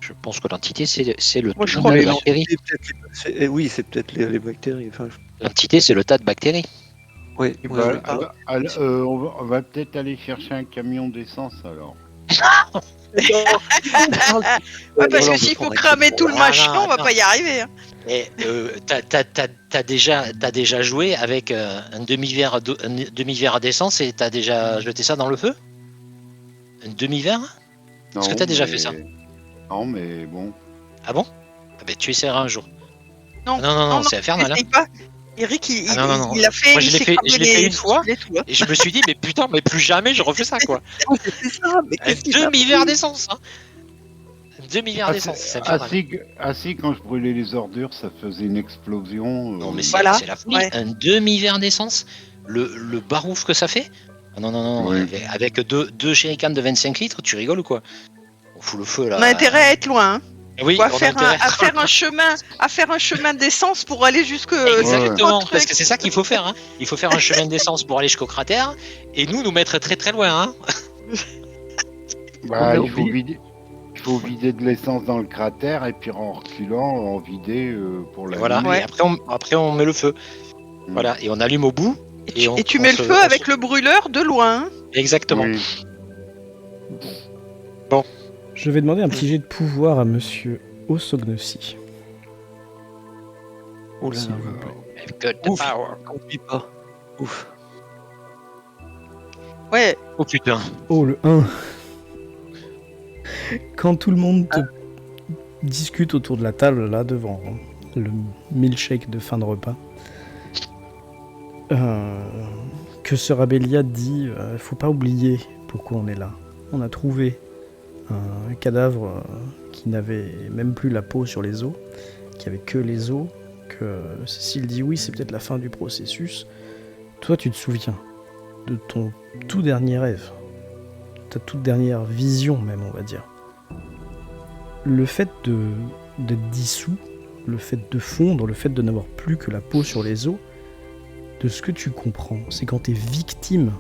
Je pense que l'entité, c'est le Moi, je tas crois de que bactéries. l'entité, oui, c'est peut-être les bactéries. Enfin, L'entité, c'est le tas de bactéries. ouais, Eh ouais, ben, ouais. pas. on va peut-être aller chercher un camion d'essence alors. Ouais, parce que s'il faut cramer tout le machin, on va pas y arriver. Hein. Et t'as déjà joué avec un demi-verre d'essence et t'as déjà jeté ça dans le feu? Un demi-verre? Est-ce que t'as déjà fait ça? Non, mais bon. Ah bon? Ah ben, tu essaieras un jour. Non, Non, c'est infernal. Hein. essaye pas. Eric, il l'a fait. Moi, je l'ai fait une fois. Les tout, hein. Et je me suis dit, mais putain, mais plus jamais je refais ça, quoi. C'est ça, mais Un demi-verre d'essence, hein. Un demi-verre d'essence, c'est infernal. Assis, quand je brûlais les ordures, ça faisait une explosion. Non, mais Voilà, c'est la folie. ouais. Un demi-verre d'essence, le barouf que ça fait. Ah non. Oui. Avec deux jerrycans de 25 litres, tu rigoles ou quoi? On fout le feu là. On a intérêt à être loin. Hein. Oui, Ou à on a faire intérêt à faire un chemin d'essence pour aller jusque. Exactement, jusqu'au parce truc. que c'est ça qu'il faut faire. Hein. Il faut faire un chemin d'essence pour aller jusqu'au cratère et nous mettre très très loin. Hein. Bah, On a il faut vider de l'essence dans le cratère et puis en reculant, en vider pour la Voilà. nuit. Ouais. Et après on met le feu. Voilà. Et on allume au bout. Et tu mets le feu avec le brûleur de loin. Hein. Exactement. Oui. Je vais demander un petit jet de pouvoir à monsieur Osognossi. Oh là S'il là. vous plaît. I've got the Ouf. power. Conduis pas. Ouf. Ouais. Oh putain. Oh, le 1. Quand tout le monde discute autour de la table, là, devant le milkshake de fin de repas, que Sœur Abélia dit faut pas oublier pourquoi on est là. On a trouvé un cadavre qui n'avait même plus la peau sur les os, qui avait que les os, que Cécile dit oui, c'est peut-être la fin du processus. Toi, tu te souviens de ton tout dernier rêve, ta toute dernière vision même, on va dire. Le fait d'être dissous, le fait de fondre, le fait de n'avoir plus que la peau sur les os, de ce que tu comprends, c'est quand tu es victime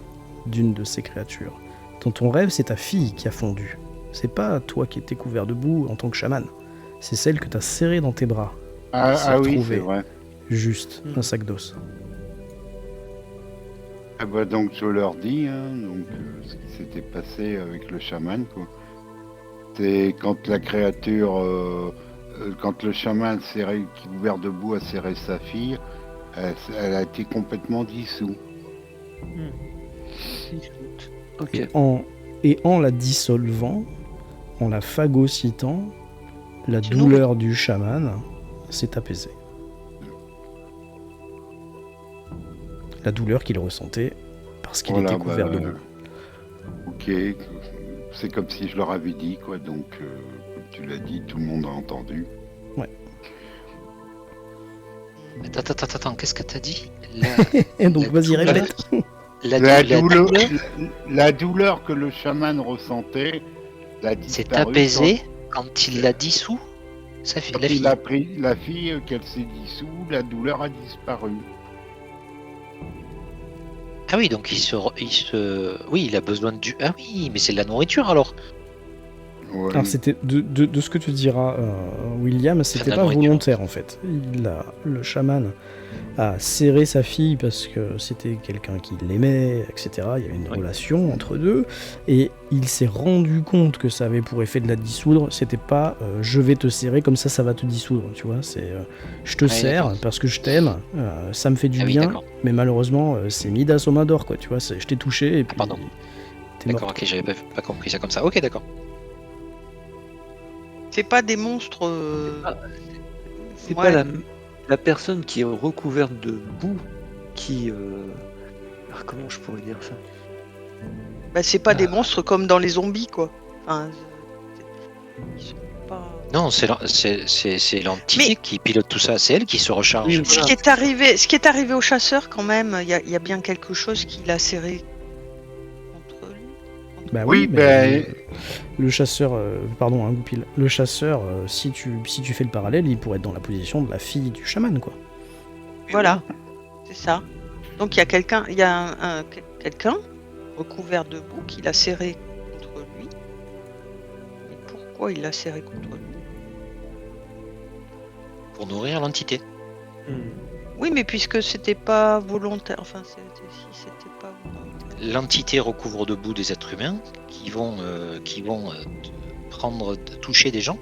d'une de ces créatures. Dans ton rêve, c'est ta fille qui a fondu. C'est pas toi qui étais couvert de boue en tant que chaman. C'est celle que tu as serrée dans tes bras. Ah oui, retrouvé. c'est vrai. Juste un sac d'os. Ah bah donc je leur dis ce qui s'était passé avec le chaman, quoi. C'est quand la créature, quand le chaman couvert de boue a serré sa fille, elle a été complètement dissous. Ok. Et en la dissolvant, en la phagocytant, la Tu douleur du chaman s'est apaisée. La douleur qu'il ressentait parce qu'il était couvert de boue. Ok, c'est comme si je leur avais dit, quoi. Donc, comme tu l'as dit, tout le monde a entendu. Ouais. Attends, qu'est-ce que t'as dit? Et donc, vas-y, répète. La douleur que le chaman ressentait s'est apaisée quand il l'a dissous. Quand il a pris la fille, qu'elle s'est dissous, la douleur a disparu. Ah oui, donc oui, il a besoin de Ah oui, mais c'est de la nourriture alors. Ouais. Alors c'était de ce que tu diras, William, c'était pas volontaire en fait. Le chaman a serré sa fille parce que c'était quelqu'un qui l'aimait, etc. Il y avait une relation entre deux, et il s'est rendu compte que ça avait pour effet de la dissoudre. C'était pas je vais te serrer comme ça va te dissoudre, tu vois. C'est je te serre parce que je t'aime, ça me fait du bien, mais malheureusement c'est Midas au main d'or, quoi, tu vois. Je t'ai touché et puis. Pardon. D'accord, ok, j'avais pas compris ça comme ça. Ok, d'accord. C'est pas des monstres. C'est pas la personne qui est recouverte de boue qui. Comment je pourrais dire ça? Bah, c'est pas des monstres comme dans les zombies, quoi. Enfin, ils sont pas. Non, c'est l'entité qui pilote tout ça. C'est elle qui se recharge. Oui, voilà. Ce qui est arrivé au chasseur, quand même, il y a bien quelque chose qui l'a serré contre lui. Bah oui, mais le chasseur, pardon, hein, Goupil, le chasseur, si tu fais le parallèle, il pourrait être dans la position de la fille du chaman, quoi. Voilà, c'est ça. Donc il y a quelqu'un recouvert de boue qui l'a serré contre lui. Et pourquoi il l'a serré contre lui? Pour nourrir l'entité. Oui, mais puisque c'était pas volontaire, enfin, si c'était pas volontaire. L'entité recouvre de boue des êtres humains qui vont toucher des gens,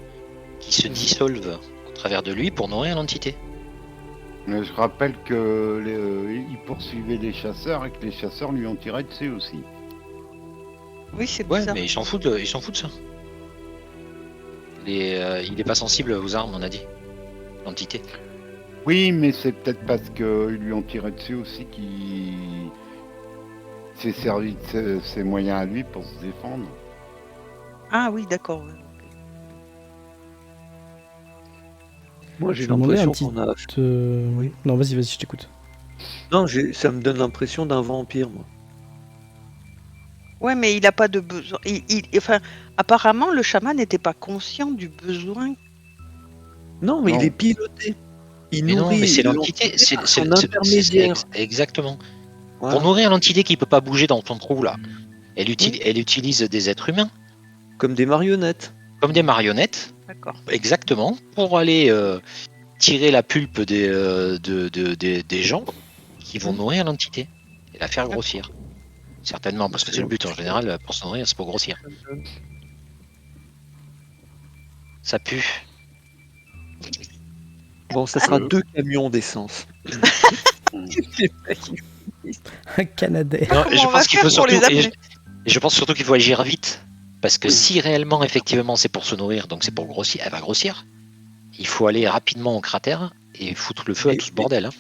qui se dissolvent au travers de lui pour nourrir l'entité. Je rappelle qu'il poursuivait des chasseurs et que les chasseurs lui ont tiré dessus aussi. Oui, c'est bizarre. Ouais, mais ils s'en foutent de ça. Il est pas sensible aux armes, on a dit. L'entité. Oui, mais c'est peut-être parce qu'ils lui ont tiré dessus aussi qu'il s'est servi de ses moyens à lui pour se défendre. Ah oui, d'accord. Ouais. Moi, j'ai l'impression qu'on a. Oui. Non, vas-y, je t'écoute. Non, ça me donne l'impression d'un vampire, moi. Ouais, mais il n'a pas de besoin. Enfin, apparemment, le chaman n'était pas conscient du besoin. Non, mais il est piloté. Il nourrit. Non, mais c'est l'entité, c'est intermédiaire. Exactement. Ouais. Pour nourrir l'entité qui peut pas bouger dans ton trou là, elle utilise des êtres humains. Comme des marionnettes. Comme des marionnettes. D'accord. Exactement. Pour aller tirer la pulpe des gens qui vont nourrir l'entité et la faire grossir. Certainement, parce que c'est le but en général, pour se nourrir, c'est pour grossir. Ça pue. Bon, ça sera 2 camions d'essence. Un Canadair. Non, je pense qu'il faut surtout, je pense surtout qu'il faut agir vite. Parce que si réellement, effectivement, c'est pour se nourrir, donc c'est pour grossir, elle va grossir, il faut aller rapidement au cratère et foutre le feu à tout ce bordel. Hein.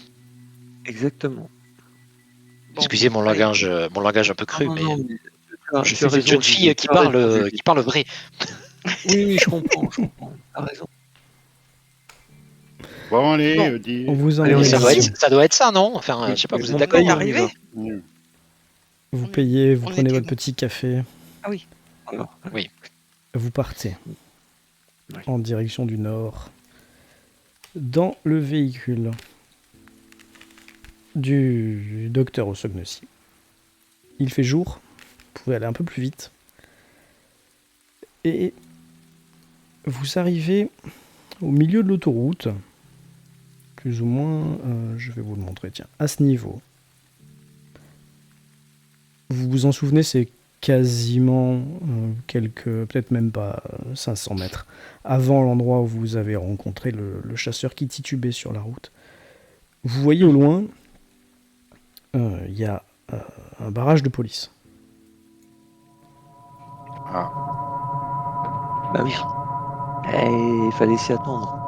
Exactement. Excusez mon langage un peu cru, mais je suis une jeune fille qui parle vrai. Oui, je comprends. T'as raison. Bon, allez, on vous ça doit être ça, non? Enfin, je sais pas, vous êtes d'accord? Vous payez, vous prenez votre petit café. Ah oui. Oui. Vous partez en direction du nord dans le véhicule du docteur Osognosi. Il fait jour, vous pouvez aller un peu plus vite. Et vous arrivez au milieu de l'autoroute, plus ou moins, je vais vous le montrer, tiens, à ce niveau. Vous vous en souvenez, c'est quasiment peut-être même pas 500 mètres avant l'endroit où vous avez rencontré le chasseur qui titubait sur la route. Vous voyez au loin, il y a un barrage de police. Ah. Bah oui. Il fallait s'y attendre.